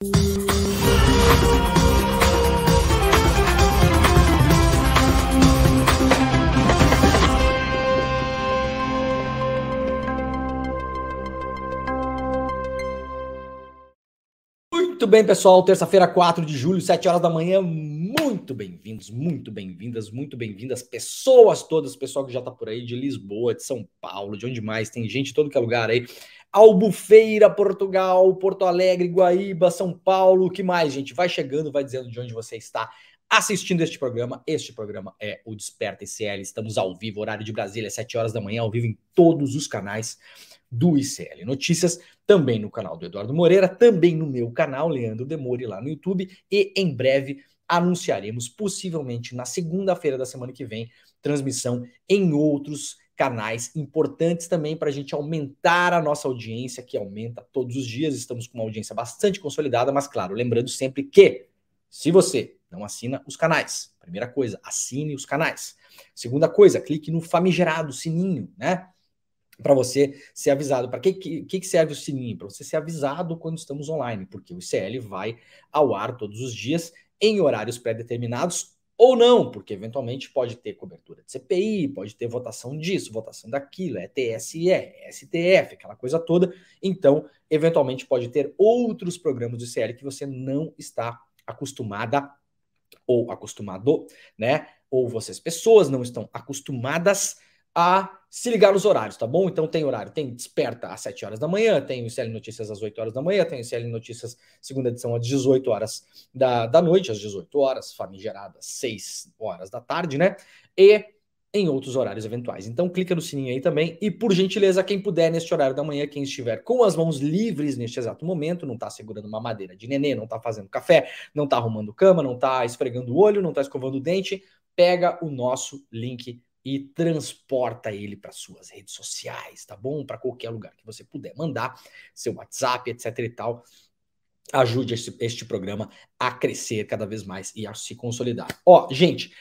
Muito bem, pessoal, terça-feira, 4 de julho, 7 horas da manhã, muito bem-vindos, muito bem-vindas, muito bem-vindas, pessoas todas, pessoal que já tá por aí, de Lisboa, de São Paulo, de onde mais, tem gente de todo que é lugar aí, Albufeira, Portugal, Porto Alegre, Guaíba, São Paulo, que mais, gente? Vai chegando, vai dizendo de onde você está assistindo este programa é o Desperta ICL, estamos ao vivo, horário de Brasília, 7 horas da manhã, ao vivo em todos os canais do ICL Notícias, também no canal do Eduardo Moreira, também no meu canal, Leandro Demore, lá no YouTube, e em breve anunciaremos, possivelmente na segunda-feira da semana que vem, transmissão em outros canais importantes também para a gente aumentar a nossa audiência, que aumenta todos os dias, estamos com uma audiência bastante consolidada, mas claro, lembrando sempre que, se você não assina os canais, primeira coisa, assine os canais. Segunda coisa, clique no famigerado sininho, né? Para você ser avisado. Para que serve o sininho? Para você ser avisado quando estamos online, porque o ICL vai ao ar todos os dias em horários pré-determinados ou não, porque eventualmente pode ter cobertura de CPI, pode ter votação disso, votação daquilo, é TSE, é STF, aquela coisa toda. Então, eventualmente pode ter outros programas do ICL que você não está acostumada ou acostumado, né? Ou vocês, pessoas, não estão acostumadas a se ligar nos horários, tá bom? Então tem horário, tem Desperta às 7 horas da manhã, tem o ICL Notícias às 8 horas da manhã, tem o ICL Notícias segunda edição às 18 horas da noite, às 18 horas, famigerada, 6 horas da tarde, né? E em outros horários eventuais. Então clica no sininho aí também e, por gentileza, quem puder neste horário da manhã, quem estiver com as mãos livres neste exato momento, não tá segurando uma madeira de nenê, não tá fazendo café, não tá arrumando cama, não tá esfregando o olho, não tá escovando o dente, pega o nosso link e transporta ele para suas redes sociais, tá bom? Para qualquer lugar que você puder mandar, seu WhatsApp, etc e tal. Ajude este programa a crescer cada vez mais e a se consolidar. Ó, gente,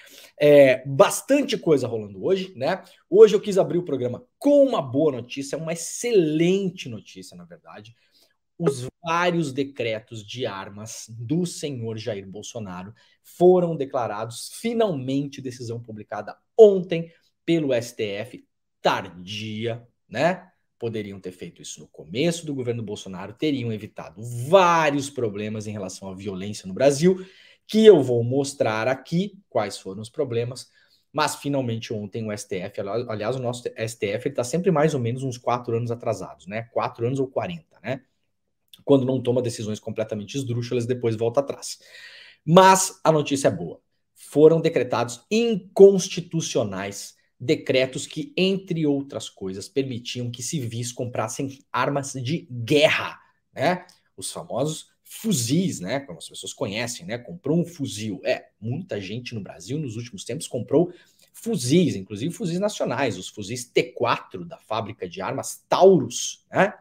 bastante coisa rolando hoje, né? Hoje eu quis abrir o programa com uma boa notícia, uma excelente notícia, na verdade. Os vários decretos de armas do senhor Jair Bolsonaro foram declarados, finalmente, decisão publicada ontem pelo STF, tardia, né? Poderiam ter feito isso no começo do governo Bolsonaro, teriam evitado vários problemas em relação à violência no Brasil, que eu vou mostrar aqui quais foram os problemas, mas finalmente ontem o STF, aliás, o nosso STF está sempre mais ou menos uns 4 anos atrasados, né? 4 anos ou 40, né? Quando não toma decisões completamente esdrúxulas, depois volta atrás. Mas a notícia é boa. Foram decretados inconstitucionais decretos que, entre outras coisas, permitiam que civis comprassem armas de guerra, né? Os famosos fuzis, né? Como as pessoas conhecem, né? Comprou um fuzil. Muita gente no Brasil nos últimos tempos comprou fuzis, inclusive fuzis nacionais, os fuzis T4 da fábrica de armas Taurus, né?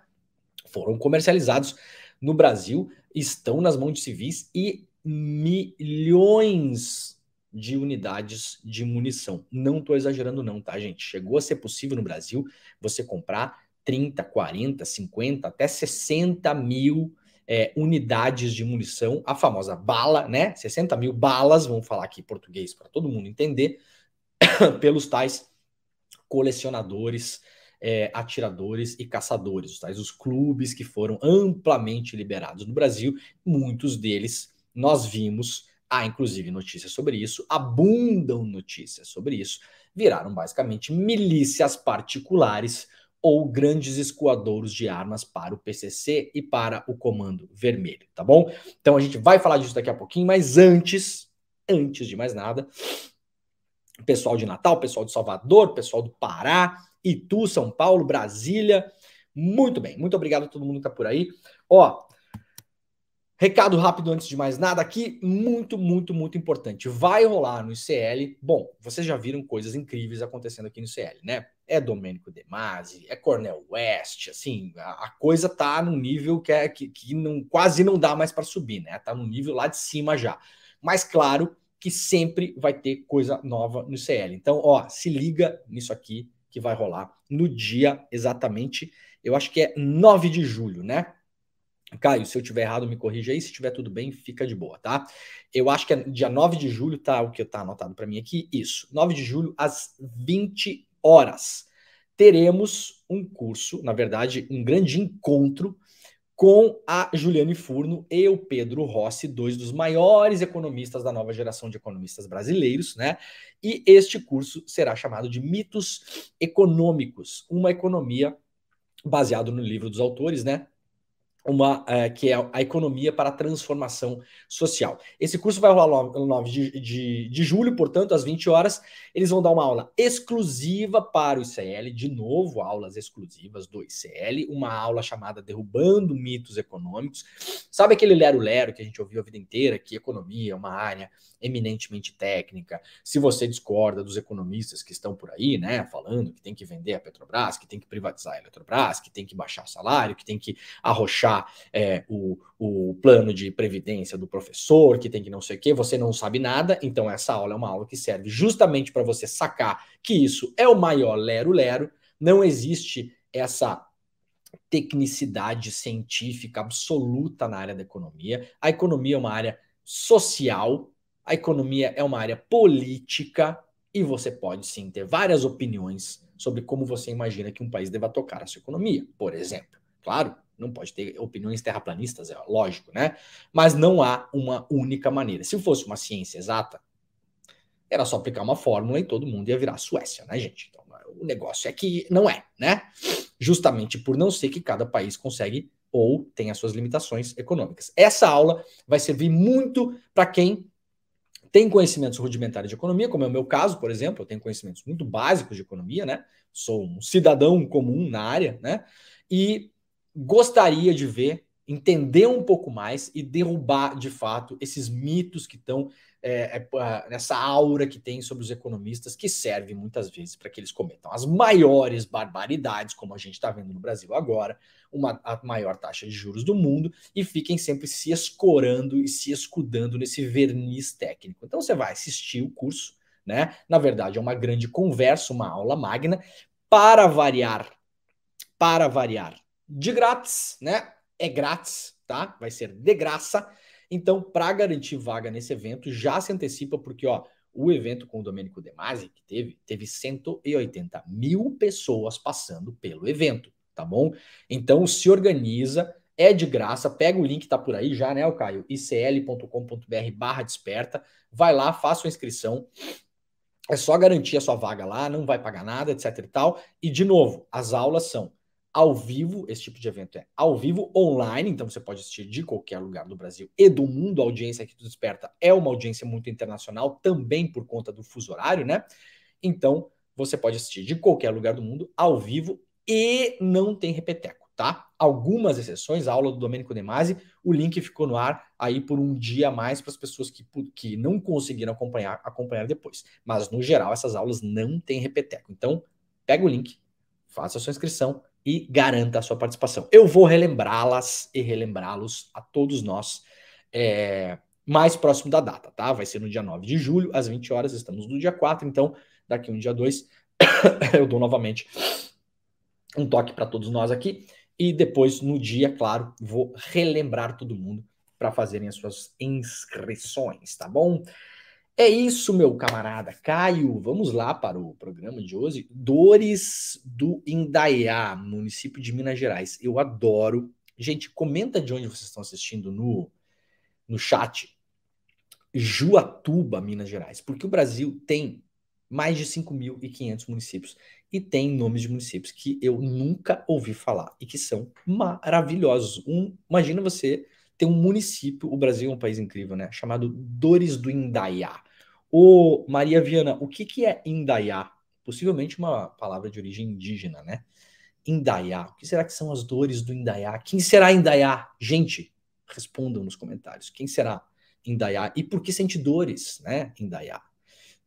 Foram comercializados no Brasil, estão nas mãos de civis e milhões de unidades de munição. Não estou exagerando não, tá, gente? Chegou a ser possível no Brasil você comprar 30, 40, 50, até 60 mil unidades de munição, a famosa bala, né? 60 mil balas, vamos falar aqui em português para todo mundo entender, pelos tais colecionadores, atiradores e caçadores, os clubes que foram amplamente liberados no Brasil, muitos deles nós vimos, há inclusive notícias sobre isso, abundam notícias sobre isso, viraram basicamente milícias particulares ou grandes escoadouros de armas para o PCC e para o Comando Vermelho, tá bom? Então a gente vai falar disso daqui a pouquinho, mas antes de mais nada, pessoal de Natal, pessoal de Salvador, pessoal do Pará, Itu, São Paulo, Brasília. Muito bem, muito obrigado a todo mundo que tá por aí. Ó, recado rápido antes de mais nada aqui, muito importante. Vai rolar no ICL. Bom, vocês já viram coisas incríveis acontecendo aqui no ICL, né? É Domênico De Masi, é Cornel West, assim, a coisa tá num nível que não, quase não dá mais para subir, né? Tá num nível lá de cima já. Mas claro que sempre vai ter coisa nova no ICL. Então, ó, se liga nisso aqui que vai rolar no dia exatamente, eu acho que é 9 de julho, né? Caio, se eu tiver errado, me corrija aí. Se tiver tudo bem, fica de boa, tá? Eu acho que é dia 9 de julho, tá? O que tá anotado para mim aqui. Isso. 9 de julho, às 20 horas. Teremos um curso, na verdade, um grande encontro com a Juliane Furno e o Pedro Rossi, dois dos maiores economistas da nova geração de economistas brasileiros, né? E este curso será chamado de Mitos Econômicos, uma economia baseado no livro dos autores, né? Que é a economia para a transformação social. Esse curso vai rolar no 9 de julho, portanto, às 20 horas. Eles vão dar uma aula exclusiva para o ICL, de novo, aulas exclusivas do ICL, uma aula chamada Derrubando Mitos Econômicos. Sabe aquele lero-lero que a gente ouviu a vida inteira, que economia é uma área eminentemente técnica? Se você discorda dos economistas que estão por aí, né, falando que tem que vender a Petrobras, que tem que privatizar a Eletrobras, que tem que baixar salário, que tem que arrochar o plano de previdência do professor, que tem que não sei o quê, você não sabe nada, então essa aula é uma aula que serve justamente para você sacar que isso é o maior lero-lero, não existe essa tecnicidade científica absoluta na área da economia, a economia é uma área social, a economia é uma área política, e você pode sim ter várias opiniões sobre como você imagina que um país deva tocar a sua economia, por exemplo. Claro, não pode ter opiniões terraplanistas, é lógico, né? Mas não há uma única maneira. Se fosse uma ciência exata, era só aplicar uma fórmula e todo mundo ia virar Suécia, né, gente? Então, o negócio é que não é, né? Justamente por não ser que cada país consegue ou tem as suas limitações econômicas. Essa aula vai servir muito para quem tem conhecimentos rudimentares de economia, como é o meu caso, por exemplo, eu tenho conhecimentos muito básicos de economia, né? Sou um cidadão comum na área, né? E gostaria de ver, entender um pouco mais e derrubar, de fato, esses mitos que estão nessa aura que tem sobre os economistas, que serve muitas vezes para que eles cometam as maiores barbaridades, como a gente está vendo no Brasil agora, a maior taxa de juros do mundo, e fiquem sempre se escorando e se escudando nesse verniz técnico. Então você vai assistir o curso, né? Na verdade, é uma grande conversa, uma aula magna, para variar, para variar, de grátis, né? É grátis, tá? Vai ser de graça. Então, para garantir vaga nesse evento, já se antecipa, porque ó, o evento com o Domênico De Masi, que teve 180 mil pessoas passando pelo evento, tá bom? Então, se organiza, é de graça, pega o link, tá por aí já, né, o Caio? icl.com.br/desperta, vai lá, faça a inscrição, é só garantir a sua vaga lá, não vai pagar nada, etc e tal. E, de novo, as aulas são ao vivo, esse tipo de evento é ao vivo, online, então você pode assistir de qualquer lugar do Brasil e do mundo. A audiência aqui do Desperta é uma audiência muito internacional, também por conta do fuso horário, né? Então, você pode assistir de qualquer lugar do mundo, ao vivo, e não tem repeteco, tá? Algumas exceções, a aula do Domênico De Masi, o link ficou no ar aí por um dia a mais para as pessoas que não conseguiram acompanhar depois. Mas, no geral, essas aulas não têm repeteco. Então, pega o link, faça a sua inscrição e garanta a sua participação. Eu vou relembrá-las e relembrá-los a todos nós mais próximo da data, tá? Vai ser no dia 9 de julho, às 20 horas, estamos no dia 4, então daqui um dia 2 eu dou novamente um toque para todos nós aqui e depois no dia, claro, vou relembrar todo mundo para fazerem as suas inscrições, tá bom? É isso, meu camarada Caio. Vamos lá para o programa de hoje. Dores do Indaiá, município de Minas Gerais. Eu adoro. Gente, comenta de onde vocês estão assistindo no chat. Juatuba, Minas Gerais, porque o Brasil tem mais de 5.500 municípios e tem nomes de municípios que eu nunca ouvi falar e que são maravilhosos. Imagina você ter um município, o Brasil é um país incrível, né? Chamado Dores do Indaiá. Ô, Maria Viana, o que é Indaiá? Possivelmente uma palavra de origem indígena, né? Indaiá. O que será que são as dores do Indaiá? Quem será Indaiá? Gente, respondam nos comentários. Quem será Indaiá? E por que sente dores, né, Indaiá?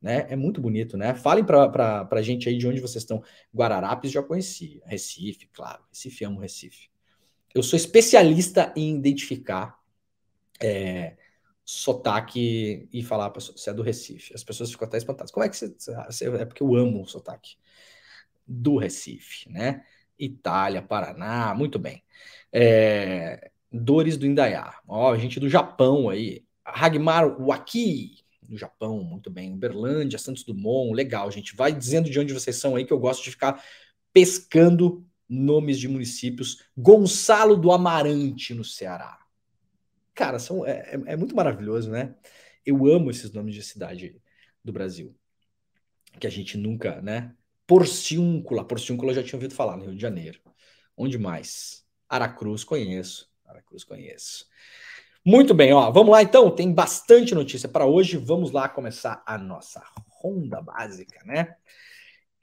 Né? É muito bonito, né? Falem pra gente aí de onde vocês estão. Guararapes já conheci. Recife, claro. Recife, amo Recife. Eu sou especialista em identificar sotaque e falar pra você é do Recife. As pessoas ficam até espantadas. Como é que você... É porque eu amo o sotaque do Recife, né? Itália, Paraná, muito bem. Dores do Indaiá. Ó, gente do Japão aí. Hagmar Waki, do Japão, muito bem. Uberlândia, Santos Dumont, legal, gente. Vai dizendo de onde vocês são aí, que eu gosto de ficar pescando nomes de municípios. Gonçalo do Amarante, no Ceará. Cara, é muito maravilhoso, né? Eu amo esses nomes de cidade do Brasil. Que a gente nunca, né? Porciúncula. Porciúncula eu já tinha ouvido falar, no Rio de Janeiro. Onde mais? Aracruz, conheço. Aracruz, conheço. Muito bem, ó. Vamos lá então. Tem bastante notícia para hoje. Vamos lá começar a nossa ronda básica, né?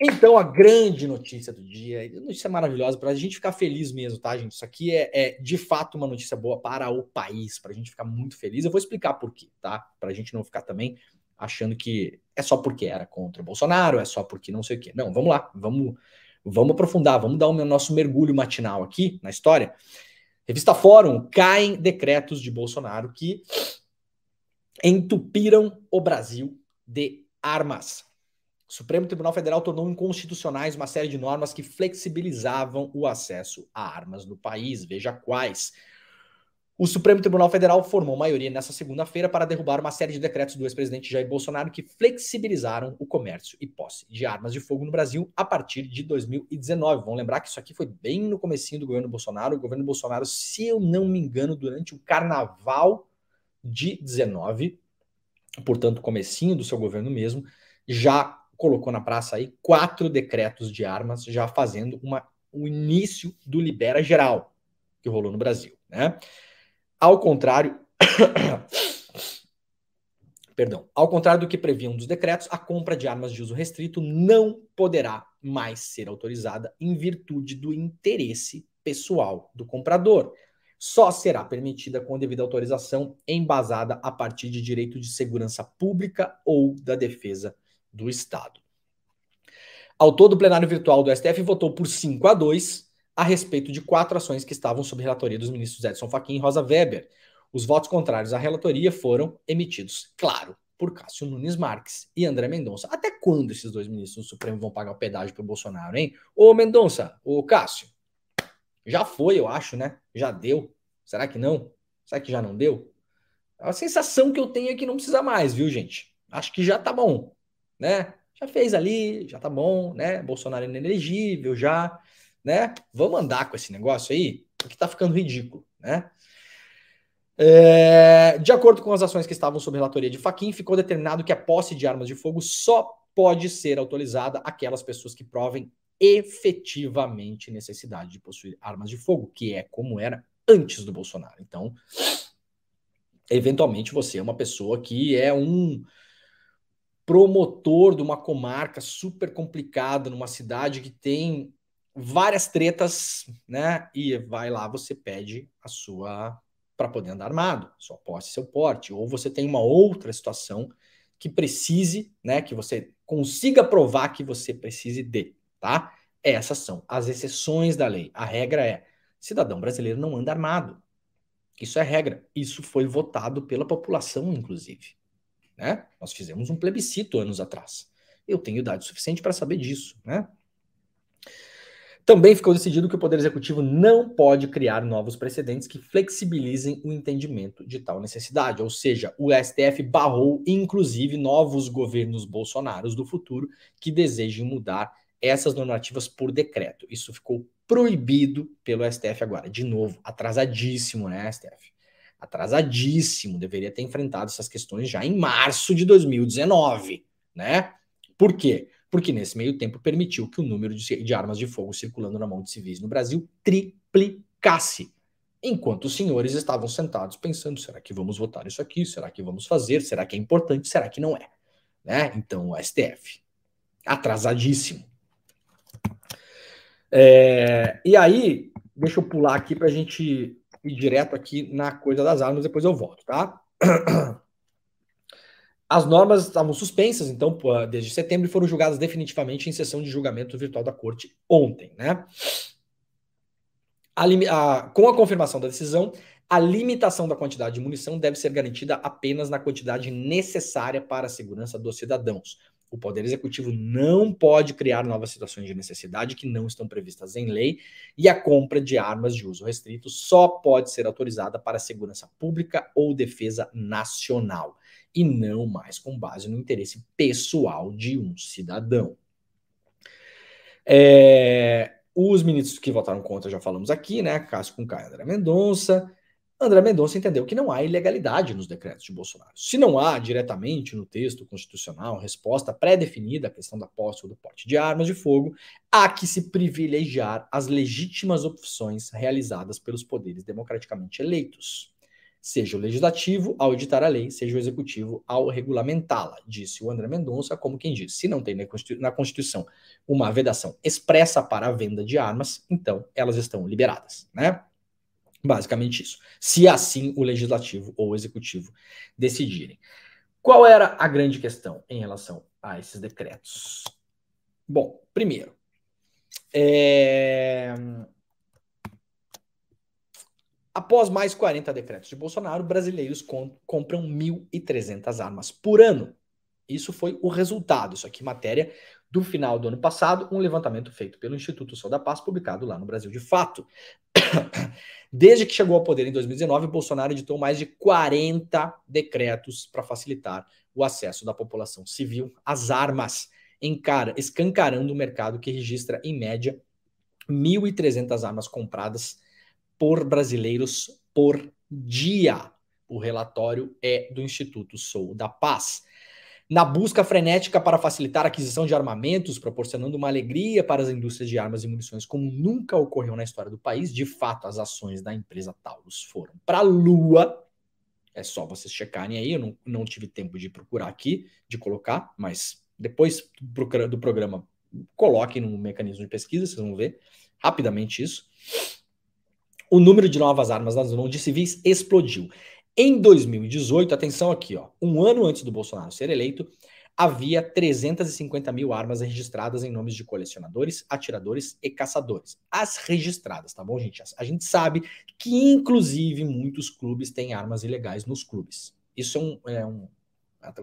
Então, a grande notícia do dia, notícia maravilhosa, para a gente ficar feliz mesmo, tá, gente? Isso aqui é de fato uma notícia boa para o país, para a gente ficar muito feliz. Eu vou explicar por quê, tá? Para a gente não ficar também achando que é só porque era contra o Bolsonaro, é só porque não sei o quê. Não, vamos lá, vamos aprofundar, vamos dar o nosso mergulho matinal aqui na história. Revista Fórum, caem decretos de Bolsonaro que entupiram o Brasil de armas. O Supremo Tribunal Federal tornou inconstitucionais uma série de normas que flexibilizavam o acesso a armas no país. Veja quais. O Supremo Tribunal Federal formou maioria nesta segunda-feira para derrubar uma série de decretos do ex-presidente Jair Bolsonaro que flexibilizaram o comércio e posse de armas de fogo no Brasil a partir de 2019. Vamos lembrar que isso aqui foi bem no comecinho do governo Bolsonaro. O governo Bolsonaro, se eu não me engano, durante o Carnaval de 19, portanto, comecinho do seu governo mesmo, já colocou na praça aí 4 decretos de armas, já fazendo o início do Libera Geral que rolou no Brasil, né? Ao contrário, ao contrário do que previam dos decretos, a compra de armas de uso restrito não poderá mais ser autorizada em virtude do interesse pessoal do comprador. Só será permitida com devida autorização embasada a partir de direito de segurança pública ou da defesa do Estado. Ao todo, o plenário virtual do STF votou por 5-2 a respeito de 4 ações que estavam sob relatoria dos ministros Edson Fachin e Rosa Weber. Os votos contrários à relatoria foram emitidos, claro, por Cássio Nunes Marques e André Mendonça. Até quando esses 2 ministros do Supremo vão pagar o pedágio para o Bolsonaro, hein? Ô Mendonça, ô Cássio, já foi, eu acho, né? Já deu. Será que não? Será que já não deu? A sensação que eu tenho é que não precisa mais, viu, gente? Acho que já tá bom, né? Já fez ali, já tá bom, né? Bolsonaro é inelegível já, né? Vamos andar com esse negócio aí, porque tá ficando ridículo, né? De acordo com as ações que estavam sob relatoria de Fachin, ficou determinado que a posse de armas de fogo só pode ser autorizada aquelas pessoas que provem efetivamente necessidade de possuir armas de fogo, que é como era antes do Bolsonaro. Então, eventualmente você é uma pessoa que é um promotor de uma comarca super complicada, numa cidade que tem várias tretas, né? E vai lá, você pede a sua para poder andar armado, sua posse, seu porte, ou você tem uma outra situação que precise, né? Que você consiga provar que você precise de, tá? Essas são as exceções da lei. A regra é: cidadão brasileiro não anda armado. Isso é regra. Isso foi votado pela população, inclusive. Né? Nós fizemos um plebiscito anos atrás. Eu tenho idade suficiente para saber disso, né? Também ficou decidido que o Poder Executivo não pode criar novos precedentes que flexibilizem o entendimento de tal necessidade. Ou seja, o STF barrou, inclusive, novos governos bolsonaros do futuro que desejem mudar essas normativas por decreto. Isso ficou proibido pelo STF agora. De novo, atrasadíssimo, né, STF? Atrasadíssimo. Deveria ter enfrentado essas questões já em março de 2019, né? Por quê? Porque nesse meio tempo permitiu que o número de armas de fogo circulando na mão de civis no Brasil triplicasse. Enquanto os senhores estavam sentados pensando, será que vamos votar isso aqui? Será que vamos fazer? Será que é importante? Será que não é? Né? Então o STF, atrasadíssimo. E aí, deixa eu pular aqui para a gente ir direto aqui na coisa das armas, depois eu volto, tá? As normas estavam suspensas, então, desde setembro, e foram julgadas definitivamente em sessão de julgamento virtual da corte ontem, né? Com a confirmação da decisão, a limitação da quantidade de munição deve ser garantida apenas na quantidade necessária para a segurança dos cidadãos. O Poder Executivo não pode criar novas situações de necessidade que não estão previstas em lei, e a compra de armas de uso restrito só pode ser autorizada para segurança pública ou defesa nacional, e não mais com base no interesse pessoal de um cidadão. Os ministros que votaram contra, já falamos aqui, né? Cássio Cunca e André Mendonça. André Mendonça entendeu que não há ilegalidade nos decretos de Bolsonaro. Se não há diretamente no texto constitucional resposta pré-definida à questão da posse ou do porte de armas de fogo, há que se privilegiar as legítimas opções realizadas pelos poderes democraticamente eleitos. Seja o legislativo ao editar a lei, seja o executivo ao regulamentá-la, disse o André Mendonça, como quem diz, se não tem na Constituição uma vedação expressa para a venda de armas, então elas estão liberadas, né? Basicamente isso. Se assim o legislativo ou o executivo decidirem. Qual era a grande questão em relação a esses decretos? Bom, primeiro, após mais 40 decretos de Bolsonaro, brasileiros compram 1.300 armas por ano. Isso foi o resultado. Isso aqui, matéria do final do ano passado, um levantamento feito pelo Instituto Sol da Paz, publicado lá no Brasil de Fato. Desde que chegou ao poder em 2019, Bolsonaro editou mais de 40 decretos para facilitar o acesso da população civil às armas, escancarando o mercado que registra, em média, 1.300 armas compradas por brasileiros por dia. O relatório é do Instituto Sou da Paz. Na busca frenética para facilitar a aquisição de armamentos, proporcionando uma alegria para as indústrias de armas e munições como nunca ocorreu na história do país, de fato, as ações da empresa Taurus foram para a lua. É só vocês checarem aí, eu não tive tempo de procurar aqui, de colocar, mas depois do programa, coloquem no mecanismo de pesquisa, vocês vão ver rapidamente isso. O número de novas armas nas mãos de civis explodiu. Em 2018, atenção aqui, ó, um ano antes do Bolsonaro ser eleito, havia 350 mil armas registradas em nomes de colecionadores, atiradores e caçadores. As registradas, tá bom, gente? A gente sabe que, inclusive, muitos clubes têm armas ilegais nos clubes. Isso é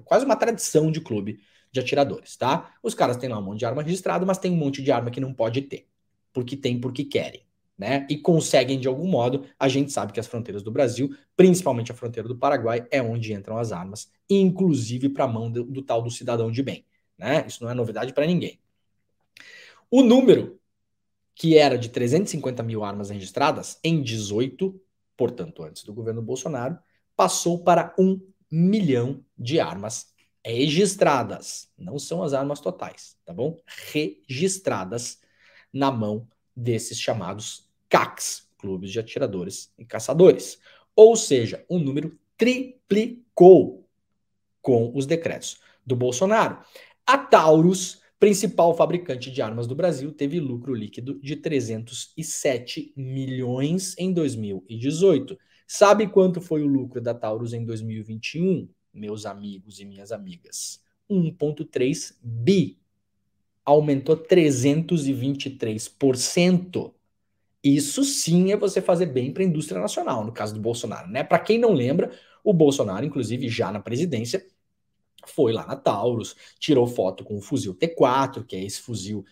quase uma tradição de clube de atiradores, tá? Os caras têm lá um monte de arma registrada, mas tem um monte de arma que não pode ter, porque querem. Né? E conseguem de algum modo. A gente sabe que as fronteiras do Brasil, principalmente a fronteira do Paraguai, é onde entram as armas, inclusive para a mão do tal do cidadão de bem, né? Isso não é novidade para ninguém. O número, que era de 350 mil armas registradas em 18, portanto antes do governo Bolsonaro, passou para 1 milhão de armas registradas. Não são as armas totais, tá bom? Registradas na mão desses chamados CACs, Clubes de Atiradores e Caçadores. Ou seja, o número triplicou com os decretos do Bolsonaro. A Taurus, principal fabricante de armas do Brasil, teve lucro líquido de 307 milhões em 2018. Sabe quanto foi o lucro da Taurus em 2021, meus amigos e minhas amigas? 1,3 bi. Aumentou 323%. Isso sim é você fazer bem para a indústria nacional, no caso do Bolsonaro, né? Para quem não lembra, o Bolsonaro, inclusive já na presidência, foi lá na Taurus, tirou foto com o fuzil T4, que é esse fuzil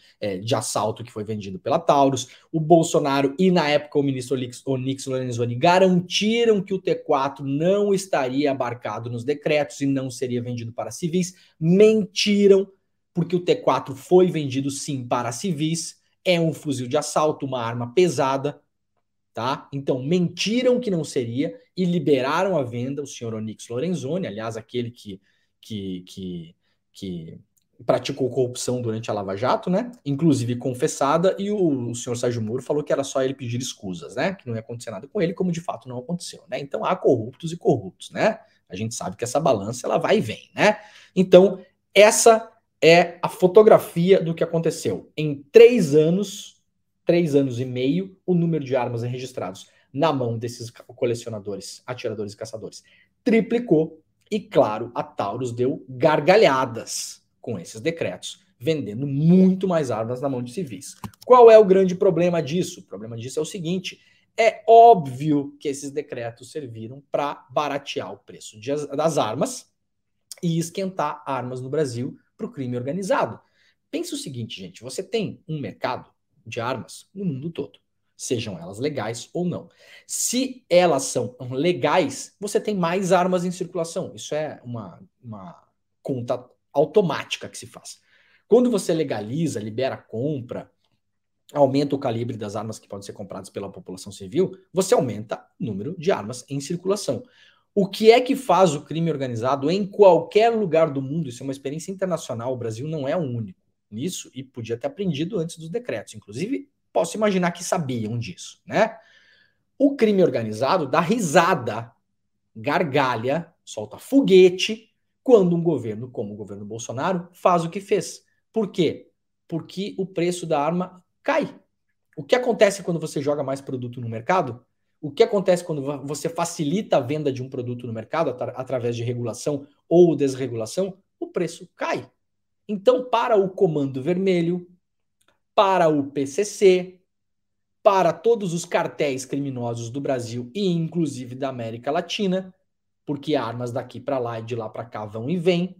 de assalto que foi vendido pela Taurus. O Bolsonaro e, na época, o ministro Onyx Lorenzoni garantiram que o T4 não estaria abarcado nos decretos e não seria vendido para civis. Mentiram, porque o T4 foi vendido sim para civis. É um fuzil de assalto, uma arma pesada, tá? Então, mentiram que não seria e liberaram a venda o senhor Onyx Lorenzoni, aliás, aquele que praticou corrupção durante a Lava Jato, né? Inclusive confessada, e o senhor Sérgio Moro falou que era só ele pedir escusas, né? Que não ia acontecer nada com ele, como de fato não aconteceu, né? Então há corruptos e corruptos, né? A gente sabe que essa balança ela vai e vem, né? Então, essa é a fotografia do que aconteceu. Em 3 anos e meio, o número de armas registrados na mão desses colecionadores, atiradores e caçadores triplicou. E, claro, a Taurus deu gargalhadas com esses decretos, vendendo muito mais armas na mão de civis. Qual é o grande problema disso? O problema disso é o seguinte: é óbvio que esses decretos serviram para baratear o preço das armas e esquentar armas no Brasil, para o crime organizado. Pensa o seguinte, gente, você tem um mercado de armas no mundo todo, sejam elas legais ou não. Se elas são legais, você tem mais armas em circulação. Isso é uma conta automática que se faz. Quando você legaliza, libera a compra, aumenta o calibre das armas que podem ser compradas pela população civil, você aumenta o número de armas em circulação. O que é que faz o crime organizado em qualquer lugar do mundo? Isso é uma experiência internacional, o Brasil não é o único nisso e podia ter aprendido antes dos decretos. Inclusive, posso imaginar que sabiam disso, né? O crime organizado dá risada, gargalha, solta foguete quando um governo, como o governo Bolsonaro, faz o que fez. Por quê? Porque o preço da arma cai. O que acontece quando você joga mais produto no mercado? O que acontece quando você facilita a venda de um produto no mercado através de regulação ou desregulação? O preço cai. Então, para o Comando Vermelho, para o PCC, para todos os cartéis criminosos do Brasil e inclusive da América Latina, porque armas daqui para lá e de lá para cá vão e vêm,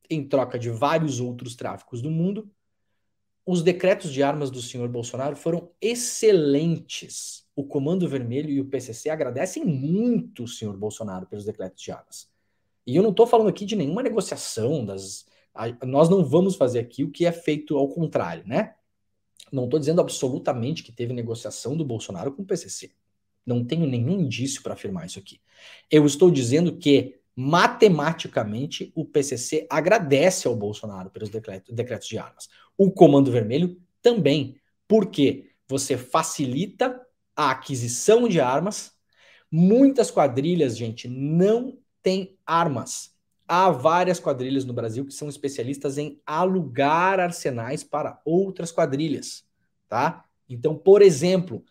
em troca de vários outros tráficos do mundo, os decretos de armas do senhor Bolsonaro foram excelentes. O Comando Vermelho e o PCC agradecem muito o senhor Bolsonaro pelos decretos de armas. E eu não estou falando aqui de nenhuma negociação. Nós não vamos fazer aqui o que é feito ao contrário, né? Não estou dizendo absolutamente que teve negociação do Bolsonaro com o PCC. Não tenho nenhum indício para afirmar isso aqui. Eu estou dizendo que, matematicamente, o PCC agradece ao Bolsonaro pelos decretos de armas. O Comando Vermelho também, porque você facilita a aquisição de armas. Muitas quadrilhas, gente, não têm armas. Há várias quadrilhas no Brasil que são especialistas em alugar arsenais para outras quadrilhas, tá? Então, por exemplo,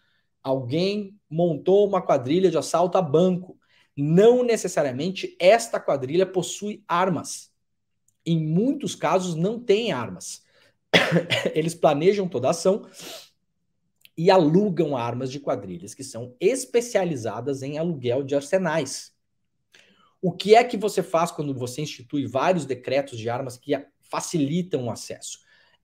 alguém montou uma quadrilha de assalto a banco. Não necessariamente esta quadrilha possui armas. Em muitos casos não tem armas. Eles planejam toda a ação e alugam armas de quadrilhas que são especializadas em aluguel de arsenais. O que é que você faz quando você institui vários decretos de armas que facilitam o acesso?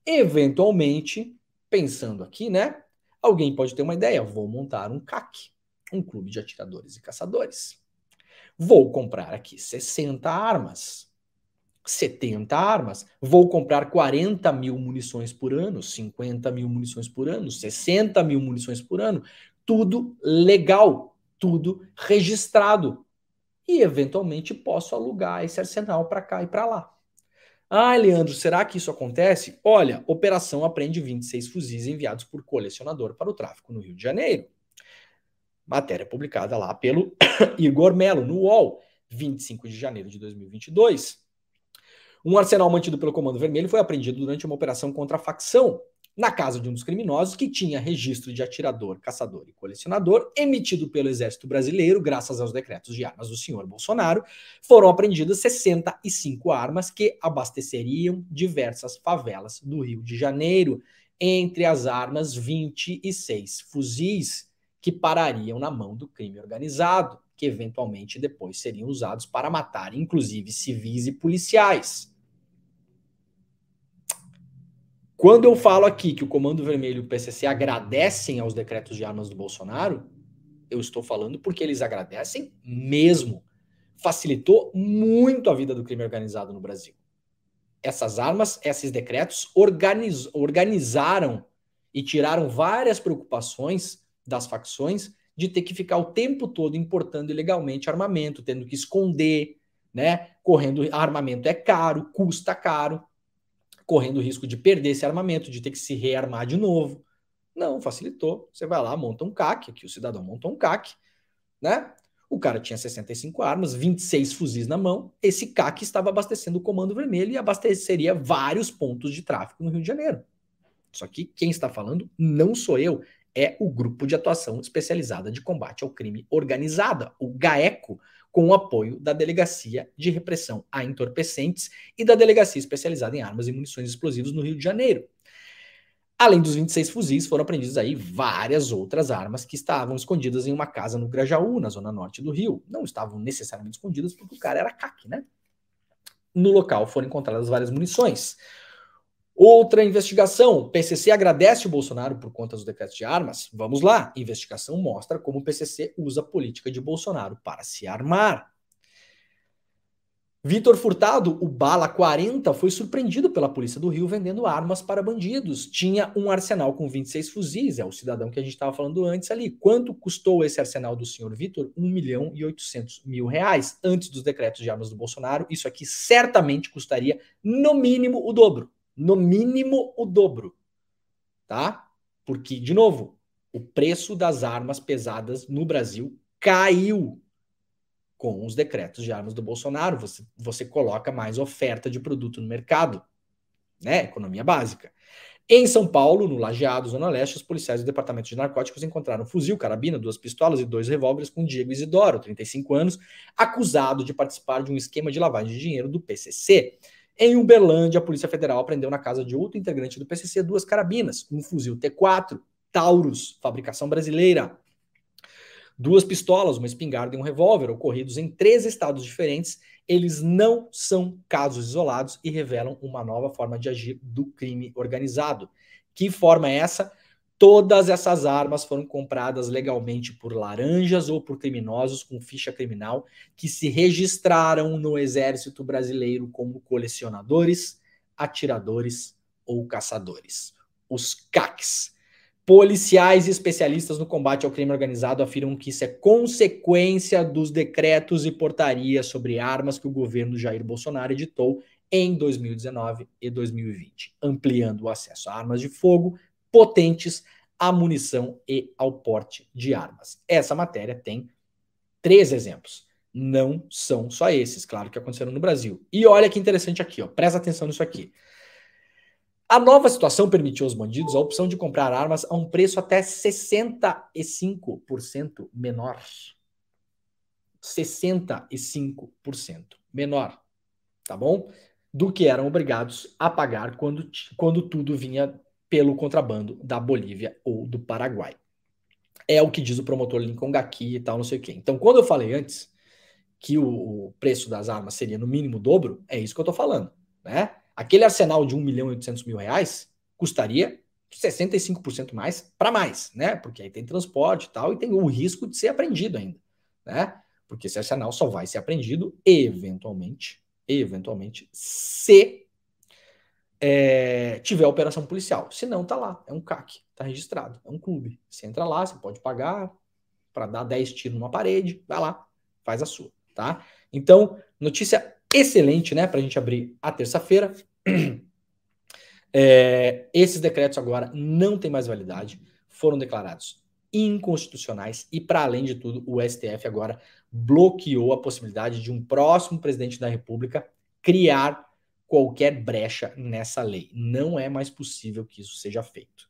Eventualmente, pensando aqui, né? Alguém pode ter uma ideia. Vou montar um CAC, um clube de atiradores e caçadores. Vou comprar aqui 60 armas, 70 armas. Vou comprar 40 mil munições por ano, 50 mil munições por ano, 60 mil munições por ano. Tudo legal, tudo registrado. E, eventualmente, posso alugar esse arsenal para cá e para lá. Ah, Leandro, será que isso acontece? Olha, Operação Apreende 26 fuzis enviados por colecionador para o tráfico no Rio de Janeiro. Matéria publicada lá pelo Igor Melo, no UOL, 25 de janeiro de 2022. Um arsenal mantido pelo Comando Vermelho foi apreendido durante uma operação contra a facção na casa de um dos criminosos que tinha registro de atirador, caçador e colecionador emitido pelo Exército Brasileiro, graças aos decretos de armas do senhor Bolsonaro. Foram apreendidas 65 armas que abasteceriam diversas favelas do Rio de Janeiro. Entre as armas, 26 fuzis que parariam na mão do crime organizado, que eventualmente depois seriam usados para matar, inclusive, civis e policiais. Quando eu falo aqui que o Comando Vermelho e o PCC agradecem aos decretos de armas do Bolsonaro, eu estou falando porque eles agradecem mesmo. Facilitou muito a vida do crime organizado no Brasil. Essas armas, esses decretos organizaram e tiraram várias preocupações das facções de ter que ficar o tempo todo importando ilegalmente armamento, tendo que esconder, né? Correndo, armamento é caro, custa caro, correndo o risco de perder esse armamento, de ter que se rearmar de novo. Não, facilitou. Você vai lá, monta um CAC, aqui o cidadão monta um CAC, né? O cara tinha 65 armas, 26 fuzis na mão. Esse CAC estava abastecendo o Comando Vermelho e abasteceria vários pontos de tráfico no Rio de Janeiro. Só que quem está falando não sou eu, é o Grupo de Atuação Especializada de Combate ao Crime Organizado, o GAECO, com o apoio da Delegacia de Repressão a Entorpecentes e da Delegacia Especializada em Armas e Munições Explosivas no Rio de Janeiro. Além dos 26 fuzis, foram apreendidas aí várias outras armas que estavam escondidas em uma casa no Grajaú, na zona norte do Rio. Não estavam necessariamente escondidas porque o cara era CAC, né? no local foram encontradas várias munições. Outra investigação, o PCC agradece o Bolsonaro por conta dos decretos de armas. Vamos lá, investigação mostra como o PCC usa a política de Bolsonaro para se armar. Vitor Furtado, o Bala 40, foi surpreendido pela polícia do Rio vendendo armas para bandidos. Tinha um arsenal com 26 fuzis, é o cidadão que a gente estava falando antes ali. Quanto custou esse arsenal do senhor Vitor? 1.800.000 antes dos decretos de armas do Bolsonaro. Isso aqui certamente custaria no mínimo o dobro. No mínimo o dobro, tá? Porque, de novo, o preço das armas pesadas no Brasil caiu com os decretos de armas do Bolsonaro. Você coloca mais oferta de produto no mercado, né? Economia básica. Em São Paulo, no Lajeado, Zona Leste, os policiais do Departamento de Narcóticos encontraram um fuzil, carabina, 2 pistolas e 2 revólveres com Diego Isidoro, 35 anos, acusado de participar de um esquema de lavagem de dinheiro do PCC. Em Uberlândia, a Polícia Federal apreendeu na casa de outro integrante do PCC 2 carabinas, um fuzil T4, Taurus, fabricação brasileira, 2 pistolas, uma espingarda e um revólver, ocorridos em 3 estados diferentes. Eles não são casos isolados e revelam uma nova forma de agir do crime organizado. Que forma é essa? Todas essas armas foram compradas legalmente por laranjas ou por criminosos com ficha criminal que se registraram no Exército Brasileiro como colecionadores, atiradores ou caçadores. Os CACs. Policiais e especialistas no combate ao crime organizado afirmam que isso é consequência dos decretos e portarias sobre armas que o governo Jair Bolsonaro editou em 2019 e 2020, ampliando o acesso a armas de fogo potentes, à munição e ao porte de armas. Essa matéria tem 3 exemplos. Não são só esses, claro, que aconteceram no Brasil. E olha que interessante aqui, ó, presta atenção nisso aqui. A nova situação permitiu aos bandidos a opção de comprar armas a um preço até 65% menor. 65% menor, tá bom? Do que eram obrigados a pagar quando tudo vinha pelo contrabando da Bolívia ou do Paraguai. É o que diz o promotor Lincoln Gaki e tal, não sei o quê. Então, quando eu falei antes que o preço das armas seria no mínimo o dobro, é isso que eu tô falando, né? Aquele arsenal de 1.800.000 reais custaria 65% mais para mais, né? Porque aí tem transporte e tal, e tem o risco de ser apreendido ainda, né? Porque esse arsenal só vai ser apreendido eventualmente, se tiver operação policial. Se não, tá lá, é um CAC, tá registrado, é um clube. Você entra lá, você pode pagar para dar 10 tiros numa parede, vai lá, faz a sua, tá? Então, notícia excelente, né, pra gente abrir a terça-feira. Esses decretos agora não têm mais validade, foram declarados inconstitucionais e, para além de tudo, o STF agora bloqueou a possibilidade de um próximo presidente da República criar qualquer brecha nessa lei. Não é mais possível que isso seja feito.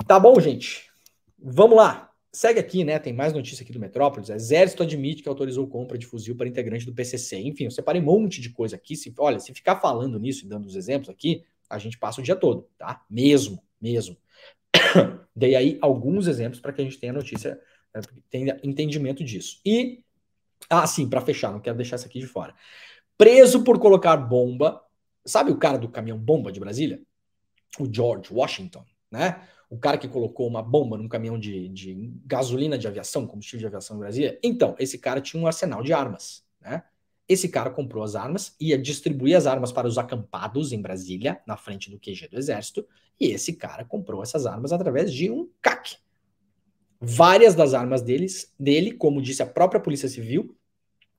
Tá bom, gente? Vamos lá. Segue aqui, né? Tem mais notícia aqui do Metrópolis. Exército admite que autorizou compra de fuzil para integrante do PCC. Enfim, eu separei um monte de coisa aqui. Olha, se ficar falando nisso e dando os exemplos aqui, a gente passa o dia todo, tá? Mesmo. Dei aí alguns exemplos para que a gente tenha notícia, tenha entendimento disso. E, sim, para fechar, não quero deixar isso aqui de fora. Preso por colocar bomba. Sabe o cara do caminhão bomba de Brasília? O George Washington, né? O cara que colocou uma bomba num caminhão de gasolina de aviação, combustível de aviação em Brasília. Então, esse cara tinha um arsenal de armas, né? Esse cara comprou as armas, ia distribuir as armas para os acampados em Brasília, na frente do QG do Exército, e esse cara comprou essas armas através de um CAC. Várias das armas dele, como disse a própria Polícia Civil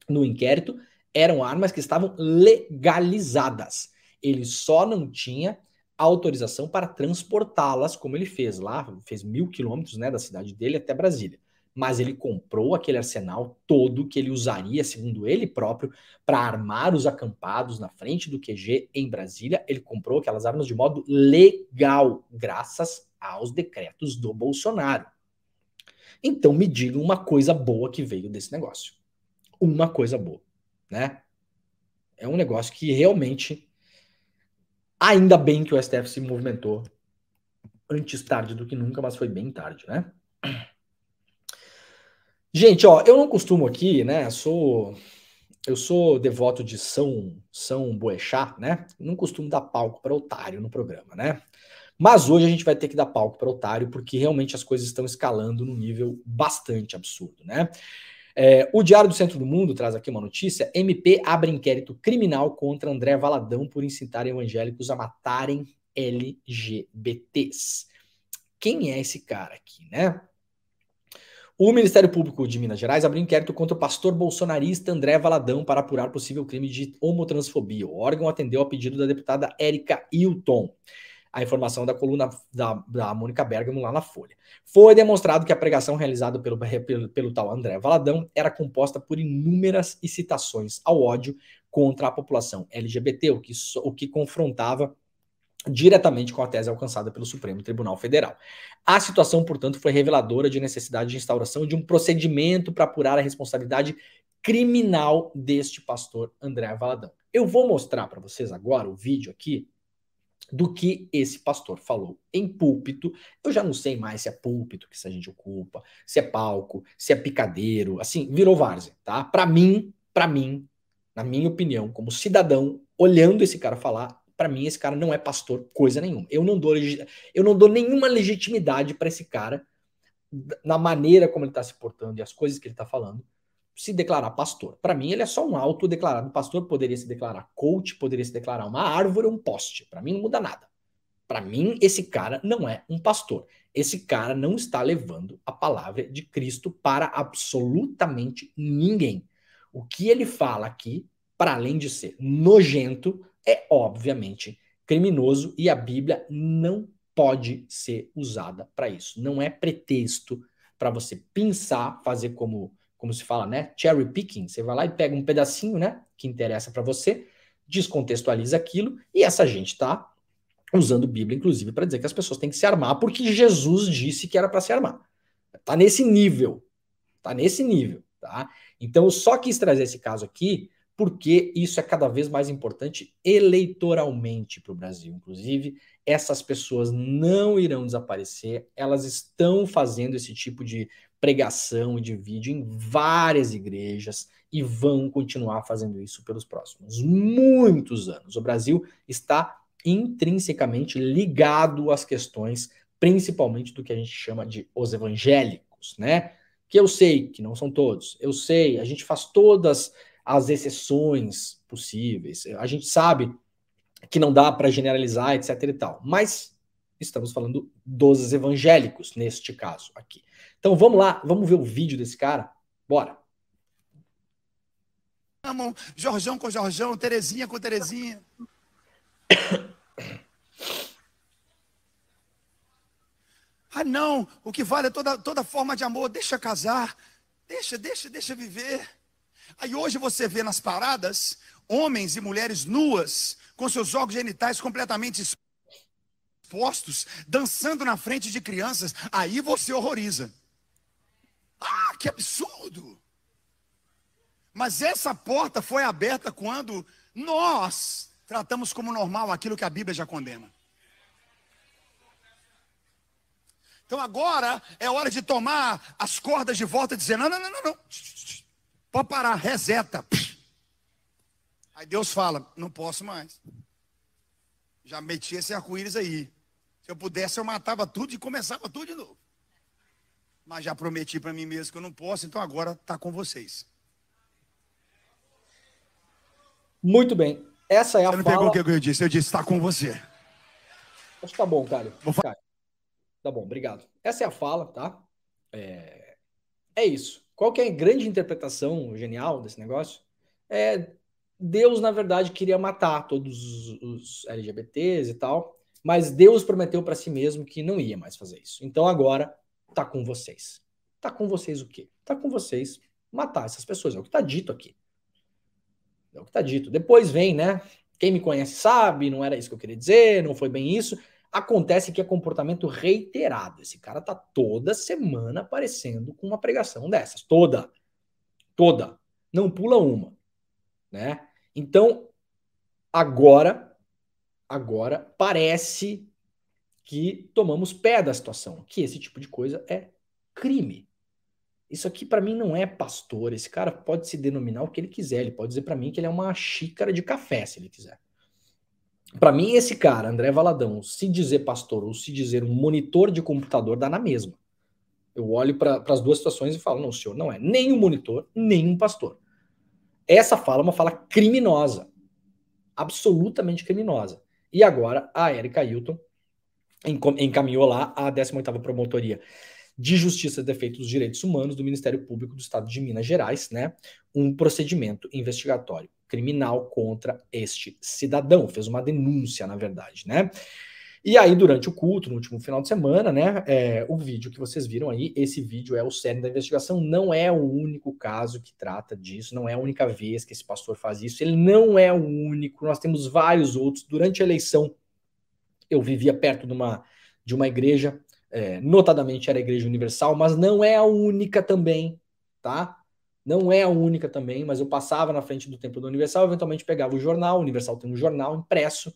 no inquérito, eram armas que estavam legalizadas. Ele só não tinha autorização para transportá-las, como ele fez lá, fez 1.000 quilômetros, né, da cidade dele até Brasília. Mas ele comprou aquele arsenal todo que ele usaria, segundo ele próprio, para armar os acampados na frente do QG em Brasília. Ele comprou aquelas armas de modo legal, graças aos decretos do Bolsonaro. Então me diga uma coisa boa que veio desse negócio. Uma coisa boa, né? É um negócio que realmente, ainda bem que o STF se movimentou antes tarde do que nunca, mas foi bem tarde, né? Gente, ó, eu não costumo aqui, né? eu sou devoto de São Boechat, né? Não costumo dar palco para otário no programa, né? Mas hoje a gente vai ter que dar palco para otário, porque realmente as coisas estão escalando num nível bastante absurdo, né? O Diário do Centro do Mundo traz aqui uma notícia: MP abre inquérito criminal contra André Valadão por incitar evangélicos a matarem LGBTs. Quem é esse cara aqui, né? O Ministério Público de Minas Gerais abriu inquérito contra o pastor bolsonarista André Valadão para apurar possível crime de homotransfobia. O órgão atendeu ao pedido da deputada Érica Hilton. A informação da coluna da Mônica Bergamo lá na Folha. Foi demonstrado que a pregação realizada pelo tal André Valadão era composta por inúmeras incitações ao ódio contra a população LGBT, o que confrontava diretamente com a tese alcançada pelo Supremo Tribunal Federal. A situação, portanto, foi reveladora de necessidade de instauração de um procedimento para apurar a responsabilidade criminal deste pastor André Valadão. Eu vou mostrar para vocês agora o vídeo aqui do que esse pastor falou em púlpito. Eu já não sei mais se é púlpito que a gente ocupa, se é palco, se é picadeiro, assim, virou várzea, tá? Para mim, na minha opinião, como cidadão, olhando esse cara falar, para mim esse cara não é pastor coisa nenhuma. Eu não dou nenhuma legitimidade para esse cara na maneira como ele está se portando e as coisas que ele está falando se declarar pastor. Para mim, ele é só um autodeclarado pastor, poderia se declarar coach, poderia se declarar uma árvore ou um poste. Para mim, não muda nada. Para mim, esse cara não é um pastor. Esse cara não está levando a palavra de Cristo para absolutamente ninguém. O que ele fala aqui, para além de ser nojento, é obviamente criminoso e a Bíblia não pode ser usada para isso. Não é pretexto para você pensar, fazer como se fala, né? Cherry picking. Você vai lá e pega um pedacinho, né? Que interessa para você, descontextualiza aquilo e essa gente tá usando Bíblia, inclusive, para dizer que as pessoas têm que se armar porque Jesus disse que era para se armar. Tá nesse nível. Tá nesse nível, tá? Então, eu só quis trazer esse caso aqui porque isso é cada vez mais importante eleitoralmente para o Brasil. Inclusive, essas pessoas não irão desaparecer, elas estão fazendo esse tipo de pregação e de vídeo em várias igrejas e vão continuar fazendo isso pelos próximos muitos anos. O Brasil está intrinsecamente ligado às questões, principalmente do que a gente chama de os evangélicos, né? Que eu sei que não são todos, eu sei, a gente faz todas as exceções possíveis, a gente sabe que não dá para generalizar, etc e tal, mas estamos falando dos evangélicos neste caso aqui. Então vamos lá, vamos ver o vídeo desse cara? Bora. Amam Jorjão com Jorjão, Terezinha com Terezinha. Ah, não, o que vale é toda forma de amor, deixa casar, deixa viver. Aí hoje você vê nas paradas homens e mulheres nuas, com seus órgãos genitais completamente expostos, dançando na frente de crianças, aí você horroriza. Ah, que absurdo! Mas essa porta foi aberta quando nós tratamos como normal aquilo que a Bíblia já condena. Então agora é hora de tomar as cordas de volta e dizer, não. Pode parar, reseta. Aí Deus fala, não posso mais. Já meti esse arco-íris aí. Se eu pudesse, eu matava tudo e começava tudo de novo. Mas já prometi para mim mesmo que eu não posso, então agora está com vocês. Muito bem. Essa é a Você não fala... pegou o que eu disse? Eu disse, está com você. Acho que tá bom, Caio. Tá bom, obrigado. Essa é a fala, tá? É isso. Qual que é a grande interpretação genial desse negócio? Deus, na verdade, queria matar todos os LGBTs e tal, mas Deus prometeu para si mesmo que não ia mais fazer isso. Então agora tá com vocês. Tá com vocês o quê? Tá com vocês matar essas pessoas. É o que tá dito aqui. É o que tá dito. Depois vem, né? Quem me conhece sabe, não era isso que eu queria dizer, não foi bem isso. Acontece que é comportamento reiterado. Esse cara tá toda semana aparecendo com uma pregação dessas. Toda. Não pula uma, né? Então, agora parece que tomamos pé da situação, que esse tipo de coisa é crime. Isso aqui para mim não é pastor. Esse cara pode se denominar o que ele quiser. Ele pode dizer para mim que ele é uma xícara de café, se ele quiser. Para mim, esse cara, André Valadão, se dizer pastor ou se dizer um monitor de computador, dá na mesma. Eu olho para as duas situações e falo, não, o senhor não é nem um monitor, nem um pastor. Essa fala é uma fala criminosa. Absolutamente criminosa. E agora a Erika Hilton encaminhou lá a 18ª Promotoria de Justiça e Defeitos dos Direitos Humanos do Ministério Público do Estado de Minas Gerais, né, um procedimento investigatório criminal contra este cidadão. Fez uma denúncia, na verdade, né? E aí, durante o culto, no último final de semana, né, o vídeo que vocês viram aí, esse vídeo é o cerne da investigação, não é o único caso que trata disso, não é a única vez que esse pastor faz isso, ele não é o único, nós temos vários outros. Durante a eleição, eu vivia perto de uma igreja, notadamente era a Igreja Universal, mas não é a única também, tá? Não é a única também, mas eu passava na frente do Templo da Universal, eventualmente pegava o jornal, o Universal tem um jornal impresso,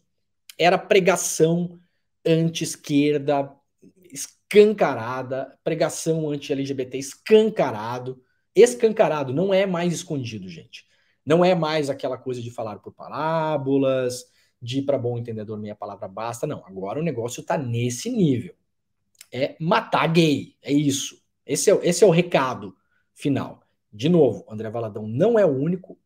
era pregação anti-esquerda, escancarada, pregação anti-LGBT escancarado, não é mais escondido, gente. Não é mais aquela coisa de falar por parábolas, de para bom entendedor meia palavra basta, não. Agora o negócio tá nesse nível. É matar gay, é isso. Esse é o recado final. De novo, André Valadão não é o único,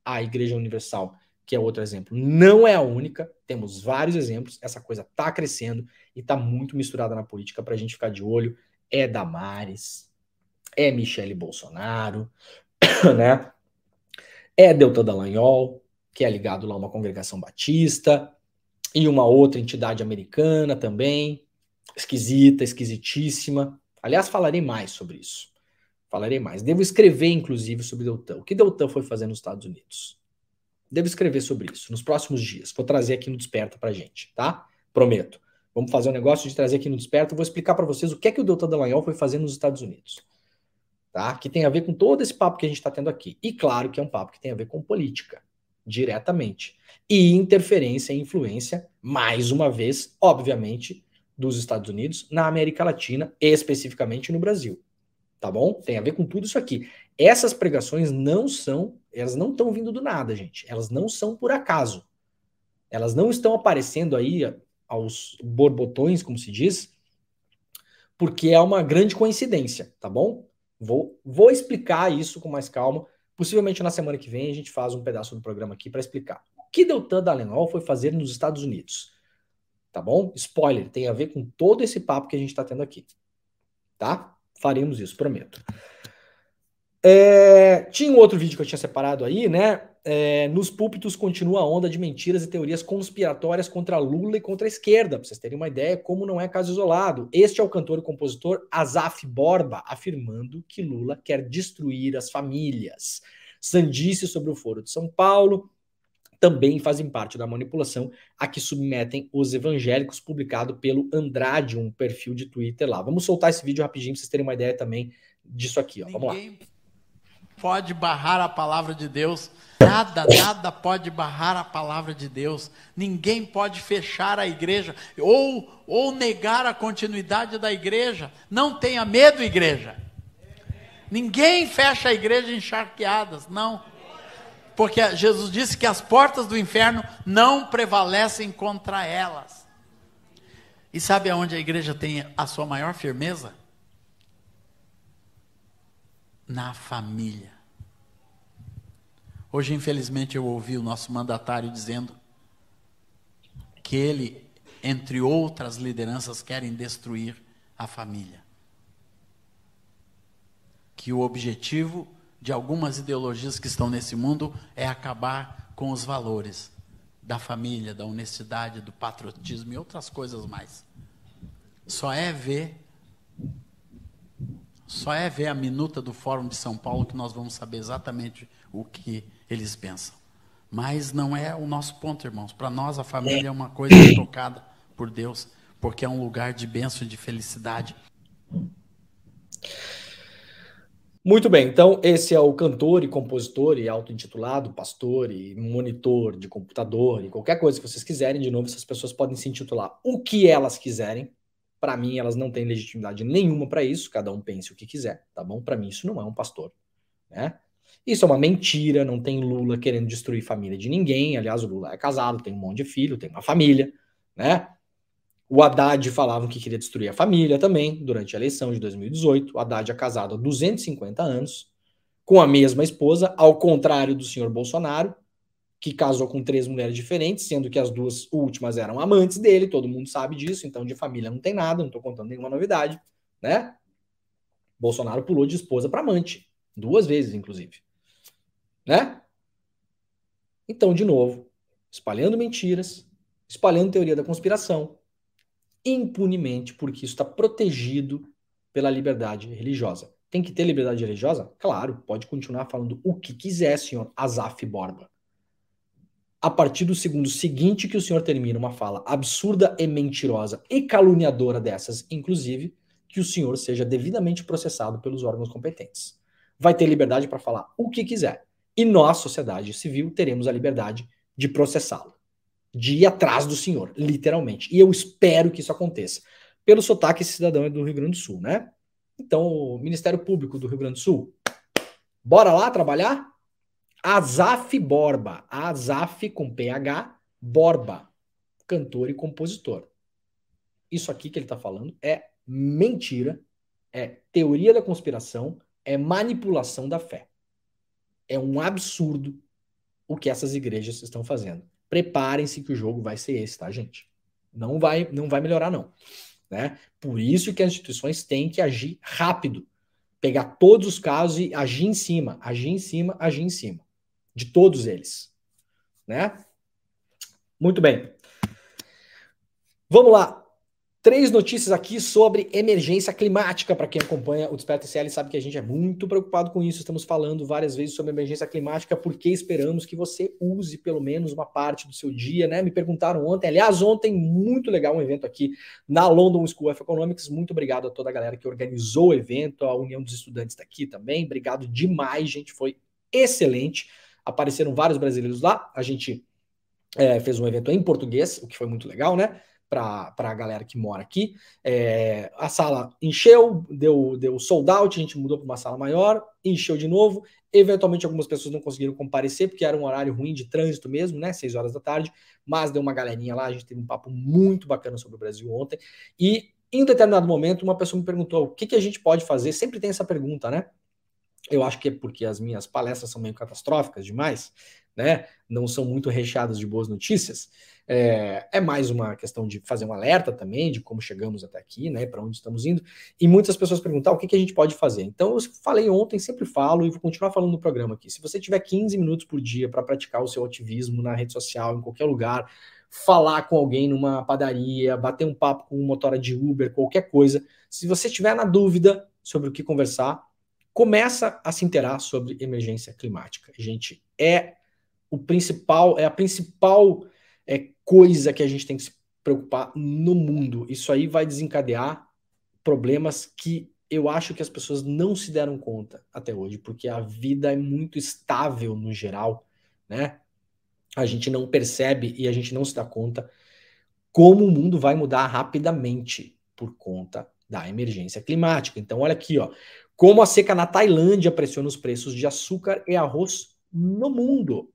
a Igreja Universal, que é outro exemplo, não é a única, temos vários exemplos, essa coisa tá crescendo e tá muito misturada na política pra gente ficar de olho. É Damares, é Michele Bolsonaro, né? É Deltan Dallagnol, que é ligado lá a uma congregação batista, e uma outra entidade americana também, esquisita, esquisitíssima. Aliás, falarei mais sobre isso. Falarei mais. Devo escrever, inclusive, sobre Deltan. O que Deltan foi fazer nos Estados Unidos? Devo escrever sobre isso nos próximos dias. Vou trazer aqui no Desperta pra gente, tá? Prometo. Vamos fazer um negócio de trazer aqui no Desperta. Vou explicar para vocês o que é que o Deltan Dallagnol foi fazer nos Estados Unidos. Tá? Que tem a ver com todo esse papo que a gente está tendo aqui. E claro que é um papo que tem a ver com política, diretamente. E interferência e influência, mais uma vez, obviamente, dos Estados Unidos na América Latina, especificamente no Brasil. Tá bom? Tem a ver com tudo isso aqui. Essas pregações elas não estão vindo do nada, gente. Elas não são por acaso. Elas não estão aparecendo aí aos borbotões, como se diz, porque é uma grande coincidência, tá bom? Vou explicar isso com mais calma. Possivelmente na semana que vem a gente faz um pedaço do programa aqui para explicar. O que Deltan Dallagnol foi fazer nos Estados Unidos? Tá bom? Spoiler, tem a ver com todo esse papo que a gente está tendo aqui. Tá? Faremos isso, prometo. Tinha um outro vídeo que eu tinha separado aí, né? Nos púlpitos continua a onda de mentiras e teorias conspiratórias contra Lula e contra a esquerda. Para vocês terem uma ideia, como não é caso isolado. Este é o cantor e compositor Azaf Borba, afirmando que Lula quer destruir as famílias. Sandice sobre o Foro de São Paulo também fazem parte da manipulação a que submetem os evangélicos, publicado pelo Andrade, um perfil de Twitter lá. Vamos soltar esse vídeo rapidinho para vocês terem uma ideia também disso aqui. Ó. Vamos lá. Pode barrar a palavra de Deus, nada pode barrar a palavra de Deus, ninguém pode fechar a igreja, ou negar a continuidade da igreja. Não tenha medo, igreja, ninguém fecha a igreja encharqueadas, não, porque Jesus disse que as portas do inferno não prevalecem contra elas. E sabe aonde a igreja tem a sua maior firmeza? Na família. Hoje, infelizmente, eu ouvi o nosso mandatário dizendo que ele, entre outras lideranças, querem destruir a família. Que o objetivo de algumas ideologias que estão nesse mundo é acabar com os valores da família, da honestidade, do patriotismo e outras coisas mais. Só é ver a minuta do Fórum de São Paulo que nós vamos saber exatamente o que eles pensam. Mas não é o nosso ponto, irmãos. Para nós, a família é uma coisa tocada por Deus, porque é um lugar de bênção e de felicidade. Muito bem, então esse é o cantor e compositor e auto-intitulado pastor e monitor de computador e qualquer coisa que vocês quiserem. De novo, essas pessoas podem se intitular o que elas quiserem, Para mim, elas não têm legitimidade nenhuma para isso, cada um pense o que quiser, tá bom? Para mim, isso não é um pastor, né? Isso é uma mentira, não tem Lula querendo destruir família de ninguém. Aliás, o Lula é casado, tem um monte de filho, tem uma família, né? O Haddad falava que queria destruir a família também, durante a eleição de 2018. O Haddad é casado há 250 anos, com a mesma esposa, ao contrário do senhor Bolsonaro, que casou com 3 mulheres diferentes, sendo que as 2 últimas eram amantes dele, todo mundo sabe disso, então de família não tem nada, não tô contando nenhuma novidade, né? Bolsonaro pulou de esposa para amante, 2 vezes, inclusive, né? Então, de novo, espalhando mentiras, espalhando teoria da conspiração, impunemente, porque isso está protegido pela liberdade religiosa. Tem que ter liberdade religiosa? Claro, pode continuar falando o que quiser, senhor Azaf Borba. A partir do segundo seguinte que o senhor termina uma fala absurda e mentirosa e caluniadora dessas, inclusive, que o senhor seja devidamente processado pelos órgãos competentes. Vai ter liberdade para falar o que quiser. E nós, sociedade civil, teremos a liberdade de processá-lo, de ir atrás do senhor, literalmente. E eu espero que isso aconteça. Pelo sotaque, esse cidadão é do Rio Grande do Sul, né? Então, o Ministério Público do Rio Grande do Sul, bora lá trabalhar? Azaf Borba, Azaf com PH, Borba, cantor e compositor. Isso aqui que ele está falando é mentira, é teoria da conspiração, é manipulação da fé. É um absurdo o que essas igrejas estão fazendo. Preparem-se que o jogo vai ser esse, tá, gente? Não vai melhorar, não. Né? Por isso que as instituições têm que agir rápido. Pegar todos os casos e agir em cima, agir em cima, agir em cima. De todos eles. Né? Muito bem. Vamos lá. 3 notícias aqui sobre emergência climática. Para quem acompanha o Desperta ICL sabe que a gente é muito preocupado com isso. Estamos falando várias vezes sobre emergência climática porque esperamos que você use pelo menos uma parte do seu dia, né? Me perguntaram ontem, aliás, ontem, muito legal um evento aqui na London School of Economics. Muito obrigado a toda a galera que organizou o evento, a União dos Estudantes daqui também. Obrigado demais, gente. Foi excelente. Apareceram vários brasileiros lá. A gente fez um evento em português, o que foi muito legal, né? Para a galera que mora aqui. A sala encheu, deu sold out, a gente mudou para uma sala maior, encheu de novo. Eventualmente algumas pessoas não conseguiram comparecer, porque era um horário ruim de trânsito mesmo, né? 6 horas da tarde, mas deu uma galerinha lá, a gente teve um papo muito bacana sobre o Brasil ontem. E em um determinado momento, uma pessoa me perguntou o que a gente pode fazer. Sempre tem essa pergunta, né? Eu acho que é porque as minhas palestras são meio catastróficas demais, né? Não são muito recheadas de boas notícias. É mais uma questão de fazer um alerta também de como chegamos até aqui, né? Para onde estamos indo. E muitas pessoas perguntam o que a gente pode fazer. Então, eu falei ontem, sempre falo e vou continuar falando no programa aqui. Se você tiver 15 minutos por dia para praticar o seu ativismo na rede social, em qualquer lugar, falar com alguém numa padaria, bater um papo com um motora de Uber, qualquer coisa, se você tiver na dúvida sobre o que conversar, começa a se inteirar sobre emergência climática. Gente, é a principal coisa que a gente tem que se preocupar no mundo. Isso aí vai desencadear problemas que eu acho que as pessoas não se deram conta até hoje, porque a vida é muito estável no geral, né? A gente não percebe e a gente não se dá conta como o mundo vai mudar rapidamente por conta da emergência climática. Então, olha aqui, ó, como a seca na Tailândia pressiona os preços de açúcar e arroz no mundo.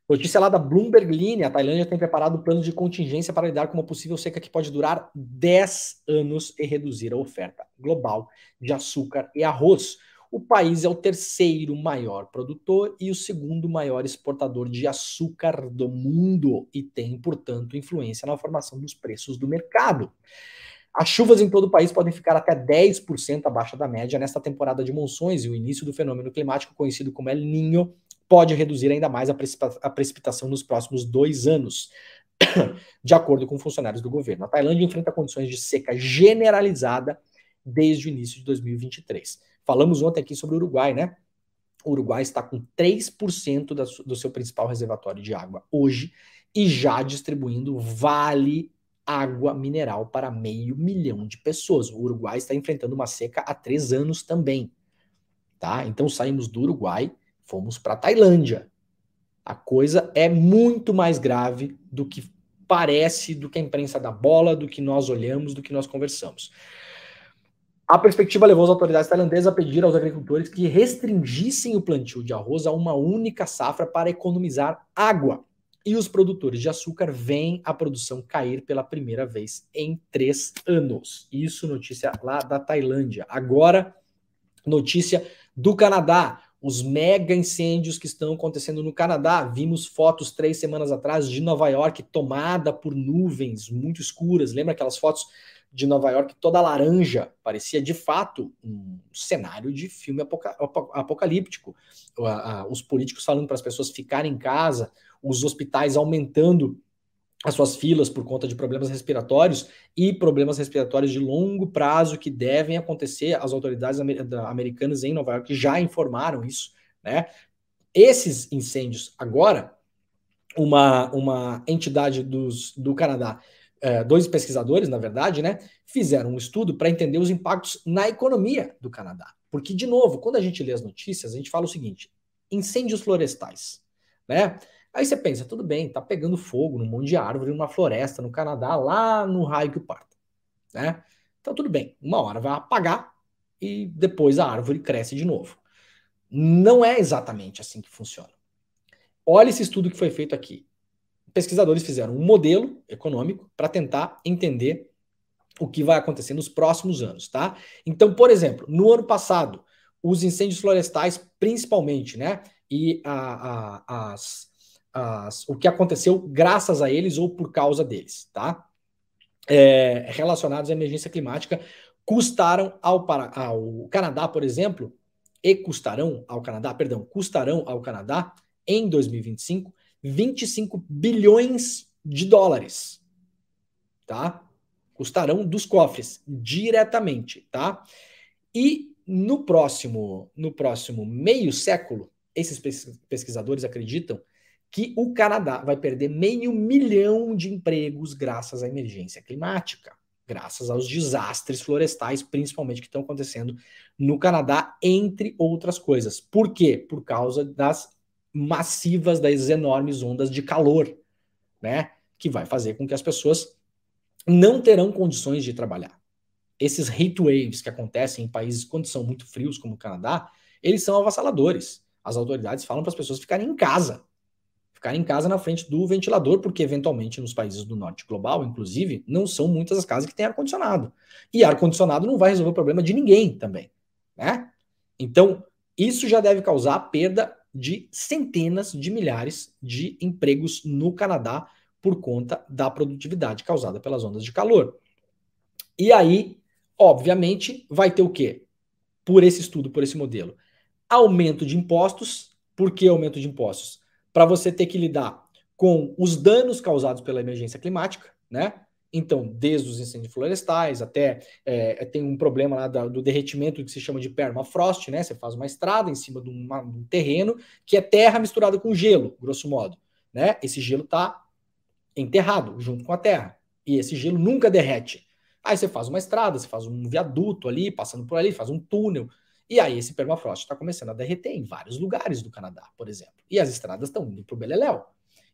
Notícia lá da Bloomberg Line, a Tailândia tem preparado planos de contingência para lidar com uma possível seca que pode durar 10 anos e reduzir a oferta global de açúcar e arroz. O país é o 3º maior produtor e o 2º maior exportador de açúcar do mundo e tem, portanto, influência na formação dos preços do mercado. As chuvas em todo o país podem ficar até 10% abaixo da média nesta temporada de monções e o início do fenômeno climático conhecido como El Niño pode reduzir ainda mais a precipitação nos próximos 2 anos, de acordo com funcionários do governo. A Tailândia enfrenta condições de seca generalizada desde o início de 2023. Falamos ontem aqui sobre o Uruguai, né? O Uruguai está com 3% do seu principal reservatório de água hoje e já distribuindo vale água mineral para 500 mil de pessoas. O Uruguai está enfrentando uma seca há 3 anos também, tá? Então saímos do Uruguai, fomos para a Tailândia. A coisa é muito mais grave do que parece do que a imprensa dá bola, do que nós olhamos, do que nós conversamos. A perspectiva levou as autoridades tailandesas a pedir aos agricultores que restringissem o plantio de arroz a uma única safra para economizar água. E os produtores de açúcar veem a produção cair pela primeira vez em 3 anos. Isso, notícia lá da Tailândia. Agora, notícia do Canadá. Os mega incêndios que estão acontecendo no Canadá. Vimos fotos 3 semanas atrás de Nova York tomada por nuvens muito escuras. Lembra aquelas fotos de Nova York toda laranja? Parecia de fato um cenário de filme apocalíptico. Os políticos falando para as pessoas ficarem em casa, os hospitais aumentando as suas filas por conta de problemas respiratórios e problemas respiratórios de longo prazo que devem acontecer. As autoridades americanas em Nova York já informaram isso, né? Esses incêndios agora, uma entidade do Canadá, 2 pesquisadores, na verdade, né, fizeram um estudo para entender os impactos na economia do Canadá. Porque, de novo, quando a gente lê as notícias, a gente fala o seguinte: incêndios florestais, né? Aí você pensa, tudo bem, tá pegando fogo num monte de árvore, numa floresta no Canadá, lá no raio que o parta, né? Então tudo bem, uma hora vai apagar e depois a árvore cresce de novo. Não é exatamente assim que funciona. Olha esse estudo que foi feito aqui. Pesquisadores fizeram um modelo econômico para tentar entender o que vai acontecer nos próximos anos, tá? Então, por exemplo, no ano passado, os incêndios florestais, principalmente, né? E o que aconteceu graças a eles ou por causa deles, tá? Relacionados à emergência climática, custaram ao Canadá, por exemplo, custarão ao Canadá em 2025 25 bilhões de dólares, tá? Custarão dos cofres diretamente, tá? E no próximo meio século, esses pesquisadores acreditam que o Canadá vai perder 500 mil de empregos graças à emergência climática, graças aos desastres florestais, principalmente que estão acontecendo no Canadá, entre outras coisas. Por quê? Por causa das massivas, das enormes ondas de calor, né? Que vai fazer com que as pessoas não terão condições de trabalhar. Esses heat waves que acontecem em países quando são muito frios, como o Canadá, eles são avassaladores. As autoridades falam para as pessoas ficarem em casa na frente do ventilador, porque eventualmente nos países do norte global, inclusive, não são muitas as casas que têm ar-condicionado. E ar-condicionado não vai resolver o problema de ninguém também, né? Então, isso já deve causar a perda de centenas de milhares de empregos no Canadá por conta da produtividade causada pelas ondas de calor. E aí, obviamente, vai ter o quê? Por esse estudo, por esse modelo. Aumento de impostos. Por que aumento de impostos? Para você ter que lidar com os danos causados pela emergência climática, né? Então, desde os incêndios florestais até tem um problema lá do derretimento que se chama de permafrost, né? Você faz uma estrada em cima de um terreno que é terra misturada com gelo, grosso modo, né? Esse gelo está enterrado junto com a terra e esse gelo nunca derrete. Aí você faz uma estrada, você faz um viaduto ali, passando por ali, faz um túnel. E aí esse permafrost está começando a derreter em vários lugares do Canadá, por exemplo. E as estradas estão indo para o beleléu.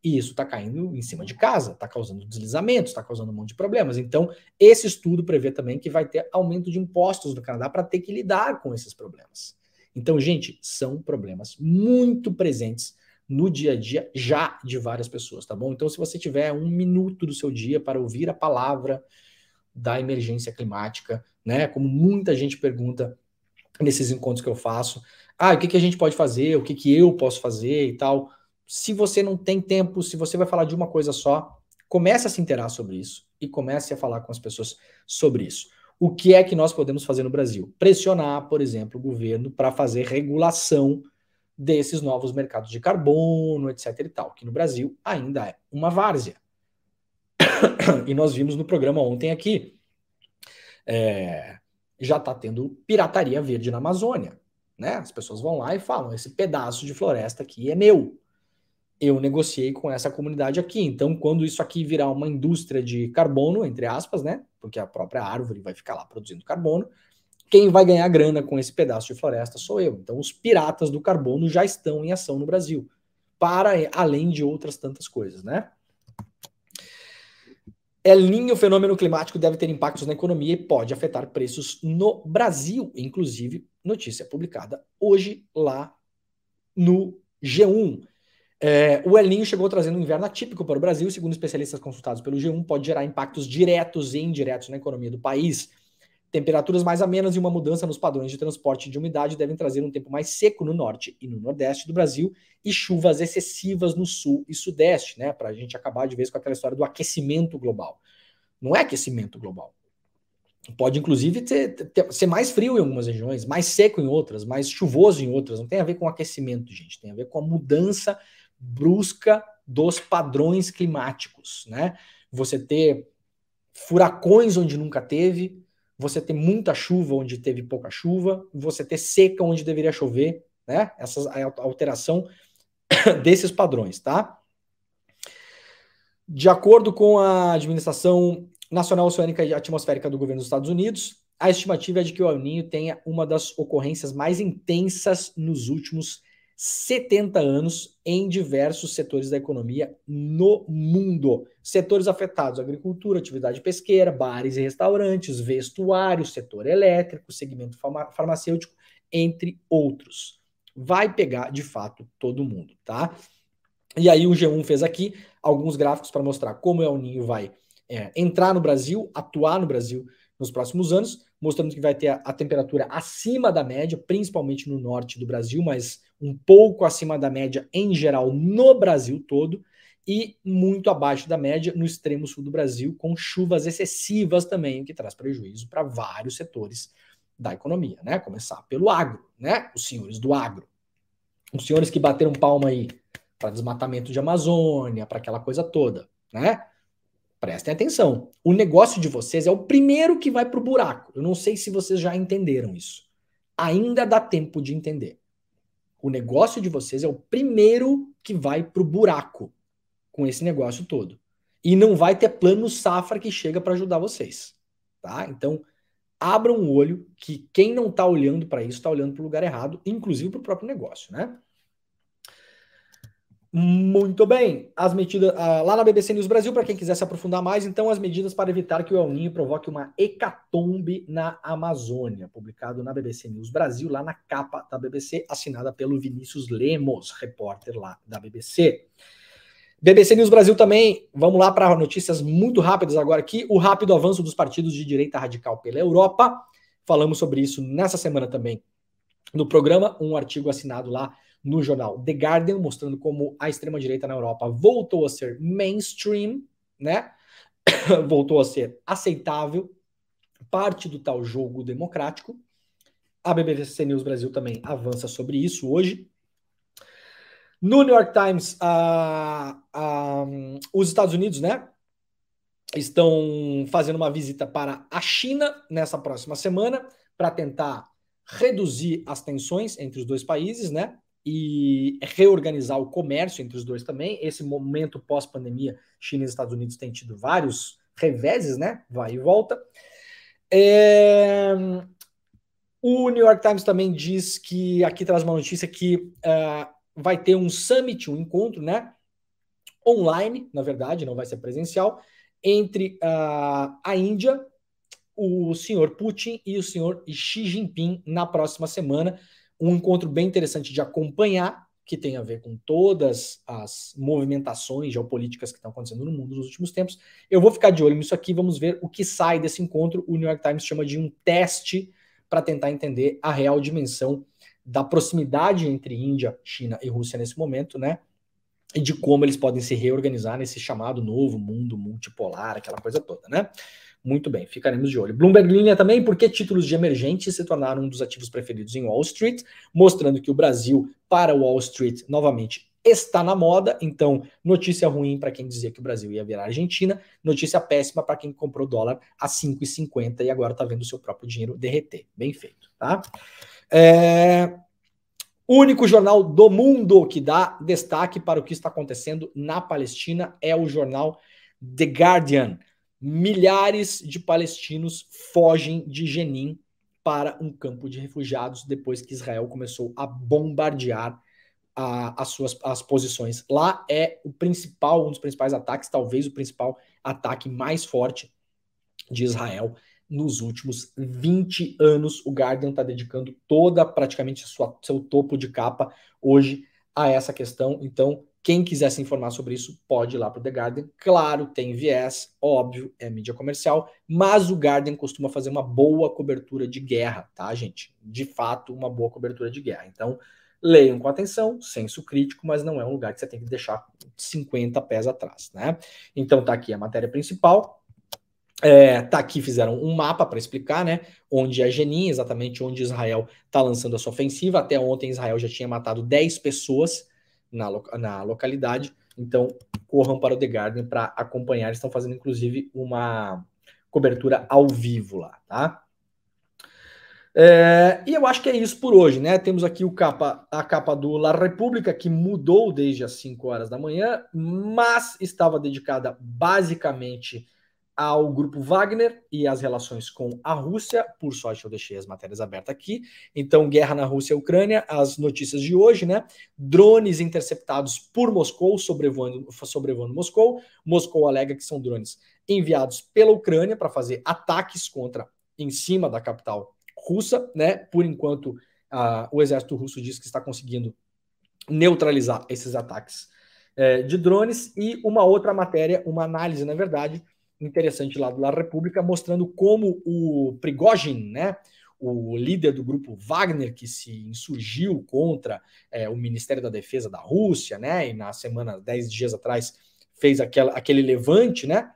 E isso está caindo em cima de casa, está causando deslizamentos, está causando um monte de problemas. Então, esse estudo prevê também que vai ter aumento de impostos no Canadá para ter que lidar com esses problemas. Então, gente, são problemas muito presentes no dia a dia já de várias pessoas, tá bom? Então, se você tiver 1 minuto do seu dia para ouvir a palavra da emergência climática, né? Como muita gente pergunta nesses encontros que eu faço, o que a gente pode fazer, o que eu posso fazer e tal. Se você não tem tempo, se você vai falar de uma coisa só, comece a se inteirar sobre isso e comece a falar com as pessoas sobre isso. O que é que nós podemos fazer no Brasil? Pressionar, por exemplo, o governo para fazer regulação desses novos mercados de carbono, etc. e tal, que no Brasil ainda é uma várzea. E nós vimos no programa ontem aqui, já está tendo pirataria verde na Amazônia, né? As pessoas vão lá e falam, esse pedaço de floresta aqui é meu. Eu negociei com essa comunidade aqui. Então, quando isso aqui virar uma indústria de carbono, entre aspas, né? Porque a própria árvore vai ficar lá produzindo carbono, quem vai ganhar grana com esse pedaço de floresta sou eu. Então, os piratas do carbono já estão em ação no Brasil, para além de outras tantas coisas, né? El Niño, fenômeno climático, deve ter impactos na economia e pode afetar preços no Brasil. Inclusive, notícia publicada hoje lá no G1. O El Niño chegou trazendo um inverno atípico para o Brasil. Segundo especialistas consultados pelo G1, pode gerar impactos diretos e indiretos na economia do país. Temperaturas mais amenas e uma mudança nos padrões de transporte de umidade devem trazer um tempo mais seco no norte e no nordeste do Brasil e chuvas excessivas no sul e sudeste, né? Para a gente acabar de vez com aquela história do aquecimento global. Não é aquecimento global. Pode, inclusive, ser mais frio em algumas regiões, mais seco em outras, mais chuvoso em outras. Não tem a ver com aquecimento, gente. Tem a ver com a mudança brusca dos padrões climáticos, né? Você ter furacões onde nunca teve, você ter muita chuva onde teve pouca chuva, você ter seca onde deveria chover, né? A alteração desses padrões, tá? De acordo com a Administração Nacional Oceânica e Atmosférica do Governo dos Estados Unidos, a estimativa é de que o El Niño tenha uma das ocorrências mais intensas nos últimos 70 anos em diversos setores da economia no mundo. Setores afetados: agricultura, atividade pesqueira, bares e restaurantes, vestuário, setor elétrico, segmento farmacêutico, entre outros. Vai pegar, de fato, todo mundo, tá? E aí o G1 fez aqui alguns gráficos para mostrar como o El Niño vai entrar no Brasil, atuar no Brasil nos próximos anos, mostrando que vai ter a temperatura acima da média, principalmente no norte do Brasil, mas um pouco acima da média em geral no Brasil todo, e muito abaixo da média no extremo sul do Brasil, com chuvas excessivas também, o que traz prejuízo para vários setores da economia, né? Começar pelo agro, né? Os senhores do agro. Os senhores que bateram palma aí para desmatamento de Amazônia, para aquela coisa toda, né? Prestem atenção. O negócio de vocês é o primeiro que vai para o buraco. Eu não sei se vocês já entenderam isso. Ainda dá tempo de entender. O negócio de vocês é o primeiro que vai para o buraco com esse negócio todo. E não vai ter plano safra que chega para ajudar vocês. Tá? Então, abram o olho que quem não está olhando para isso está olhando para o lugar errado, inclusive para o próprio negócio, né? Muito bem, as medidas lá na BBC News Brasil, para quem quiser se aprofundar mais, então as medidas para evitar que o El Niño provoque uma hecatombe na Amazônia, publicado na BBC News Brasil, lá na capa da BBC, assinada pelo Vinícius Lemos, repórter lá da BBC. BBC News Brasil também, vamos lá para notícias muito rápidas agora aqui, o rápido avanço dos partidos de direita radical pela Europa, falamos sobre isso nessa semana também no programa, um artigo assinado lá no jornal The Guardian, mostrando como a extrema-direita na Europa voltou a ser mainstream, né? Voltou a ser aceitável, parte do tal jogo democrático. A BBC News Brasil também avança sobre isso hoje. No New York Times, os Estados Unidos, né, estão fazendo uma visita para a China nessa próxima semana para tentar reduzir as tensões entre os dois países, né? E reorganizar o comércio entre os dois também. Esse momento pós-pandemia, China e Estados Unidos têm tido vários reveses, né? Vai e volta. O New York Times também diz que, aqui traz uma notícia que vai ter um summit, um encontro, né? Online, na verdade, não vai ser presencial, entre a Índia, o senhor Putin e o senhor Xi Jinping na próxima semana. Um encontro bem interessante de acompanhar, que tem a ver com todas as movimentações geopolíticas que estão acontecendo no mundo nos últimos tempos. Eu vou ficar de olho nisso aqui, vamos ver o que sai desse encontro. O New York Times chama de um teste para tentar entender a real dimensão da proximidade entre Índia, China e Rússia nesse momento, né? E de como eles podem se reorganizar nesse chamado novo mundo multipolar, aquela coisa toda, né? Muito bem, ficaremos de olho. Bloomberg Linha também, porque títulos de emergentes se tornaram um dos ativos preferidos em Wall Street, mostrando que o Brasil, para Wall Street, novamente está na moda. Então, notícia ruim para quem dizia que o Brasil ia virar Argentina, notícia péssima para quem comprou dólar a 5,50 e agora está vendo o seu próprio dinheiro derreter. Bem feito, tá? O único jornal do mundo que dá destaque para o que está acontecendo na Palestina é o jornal The Guardian. Milhares de palestinos fogem de Jenin para um campo de refugiados depois que Israel começou a bombardear as posições. Lá é o principal, um dos principais ataques, talvez o principal ataque mais forte de Israel nos últimos 20 anos. O Guardian está dedicando praticamente seu topo de capa hoje a essa questão. Então, quem quiser se informar sobre isso, pode ir lá para o The Guardian. Claro, tem viés, óbvio, é mídia comercial, mas o Guardian costuma fazer uma boa cobertura de guerra, tá, gente? De fato, uma boa cobertura de guerra. Então, leiam com atenção, senso crítico, mas não é um lugar que você tem que deixar 50 pés atrás, né? Então, tá aqui a matéria principal. Tá aqui, fizeram um mapa para explicar, né? Onde é Jenin, exatamente onde Israel está lançando a sua ofensiva. Até ontem, Israel já tinha matado 10 pessoas na localidade. Então, corram para o The Guardian para acompanhar. Estão fazendo, inclusive, uma cobertura ao vivo lá, tá? E eu acho que é isso por hoje, né? Temos aqui a capa do La República, que mudou desde as 5 horas da manhã, mas estava dedicada basicamente ao grupo Wagner e as relações com a Rússia. Por sorte, eu deixei as matérias abertas aqui. Então, guerra na Rússia e Ucrânia, as notícias de hoje, né? Drones interceptados por Moscou, sobrevoando Moscou. Moscou alega que são drones enviados pela Ucrânia para fazer ataques em cima da capital russa, né? Por enquanto, o exército russo diz que está conseguindo neutralizar esses ataques de drones. E uma outra matéria, uma análise, na verdade, interessante lá do La República, mostrando como o Prigozhin, né, o líder do grupo Wagner, que se insurgiu contra o Ministério da Defesa da Rússia, né, e na semana, 10 dias atrás, fez aquele levante, né,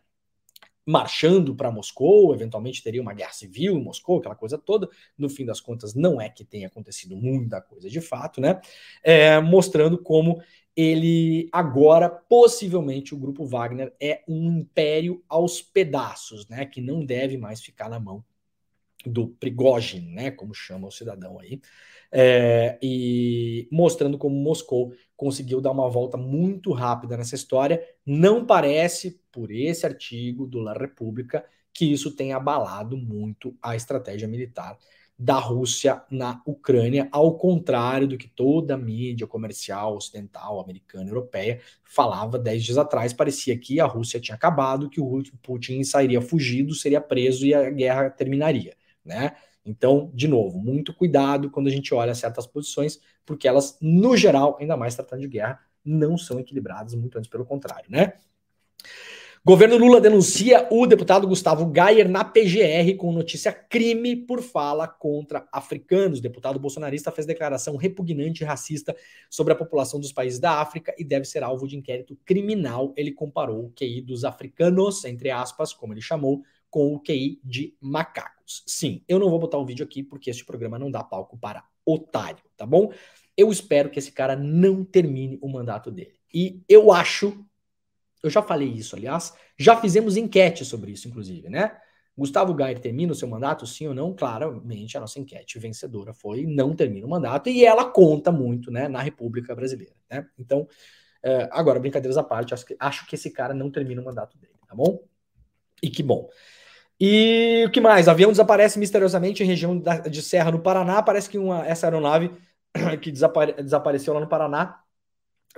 marchando para Moscou, eventualmente teria uma guerra civil em Moscou, aquela coisa toda. No fim das contas, não é que tenha acontecido muita coisa de fato, né? Mostrando como ele agora, possivelmente, o grupo Wagner é um império aos pedaços, né? Que não deve mais ficar na mão do Prigozhin, né? Como chama o cidadão aí. E mostrando como Moscou conseguiu dar uma volta muito rápida nessa história. Não parece, por esse artigo do La República, que isso tenha abalado muito a estratégia militar da Rússia na Ucrânia, ao contrário do que toda a mídia comercial ocidental, americana, europeia falava 10 dias atrás. Parecia que a Rússia tinha acabado, que o Putin sairia fugido, seria preso e a guerra terminaria, né? Então, de novo, muito cuidado quando a gente olha certas posições, porque elas, no geral, ainda mais tratando de guerra, não são equilibradas, muito antes pelo contrário, né? Governo Lula denuncia o deputado Gustavo Gayer na PGR com notícia crime por fala contra africanos. O deputado bolsonarista fez declaração repugnante e racista sobre a população dos países da África e deve ser alvo de inquérito criminal. Ele comparou o QI dos africanos, entre aspas, como ele chamou, com o QI de macacos. Sim, eu não vou botar um vídeo aqui porque este programa não dá palco para otário, tá bom? Eu espero que esse cara não termine o mandato dele. E eu já falei isso, aliás, já fizemos enquete sobre isso, inclusive, né? Gustavo Gayer termina o seu mandato, sim ou não? Claramente a nossa enquete vencedora foi não termina o mandato, e ela conta muito, né, na República Brasileira, né? Então, agora, brincadeiras à parte, acho que esse cara não termina o mandato dele, tá bom? E que bom. E o que mais? Avião desaparece misteriosamente em região de Serra, no Paraná. Parece que essa aeronave que desapareceu lá no Paraná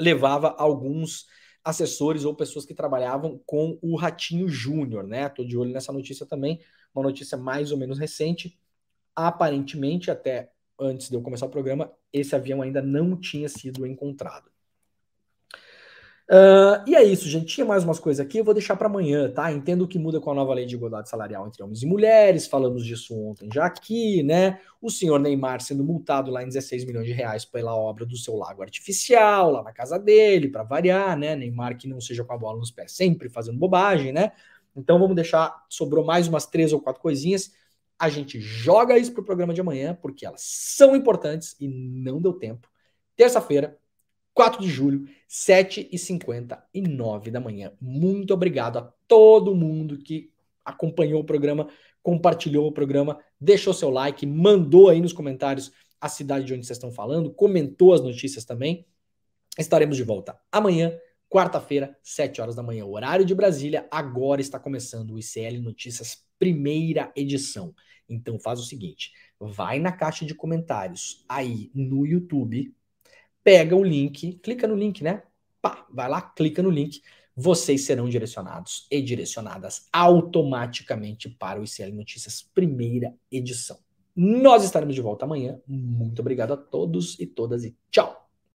levava alguns assessores ou pessoas que trabalhavam com o Ratinho Júnior, né? Tô de olho nessa notícia também, uma notícia mais ou menos recente. Aparentemente, até antes de eu começar o programa, esse avião ainda não tinha sido encontrado. E é isso, gente. Tinha mais umas coisas aqui, eu vou deixar para amanhã, tá? Entendo o que muda com a nova lei de igualdade salarial entre homens e mulheres, falamos disso ontem já aqui, né? O senhor Neymar sendo multado lá em 16 milhões de reais pela obra do seu lago artificial, lá na casa dele, para variar, né? Neymar que não seja com a bola nos pés, sempre fazendo bobagem, né? Então vamos deixar, sobrou mais umas 3 ou 4 coisinhas, a gente joga isso pro programa de amanhã, porque elas são importantes e não deu tempo. Terça-feira, 4 de julho, 7h59 da manhã. Muito obrigado a todo mundo que acompanhou o programa, compartilhou o programa, deixou seu like, mandou aí nos comentários a cidade de onde vocês estão falando, comentou as notícias também. Estaremos de volta amanhã, quarta-feira, 7 horas da manhã, horário de Brasília. Agora está começando o ICL Notícias, primeira edição. Então faz o seguinte, vai na caixa de comentários aí no YouTube, pega o link, clica no link, né? Pá, vai lá, clica no link. Vocês serão direcionados e direcionadas automaticamente para o ICL Notícias, primeira edição. Nós estaremos de volta amanhã. Muito obrigado a todos e todas e tchau!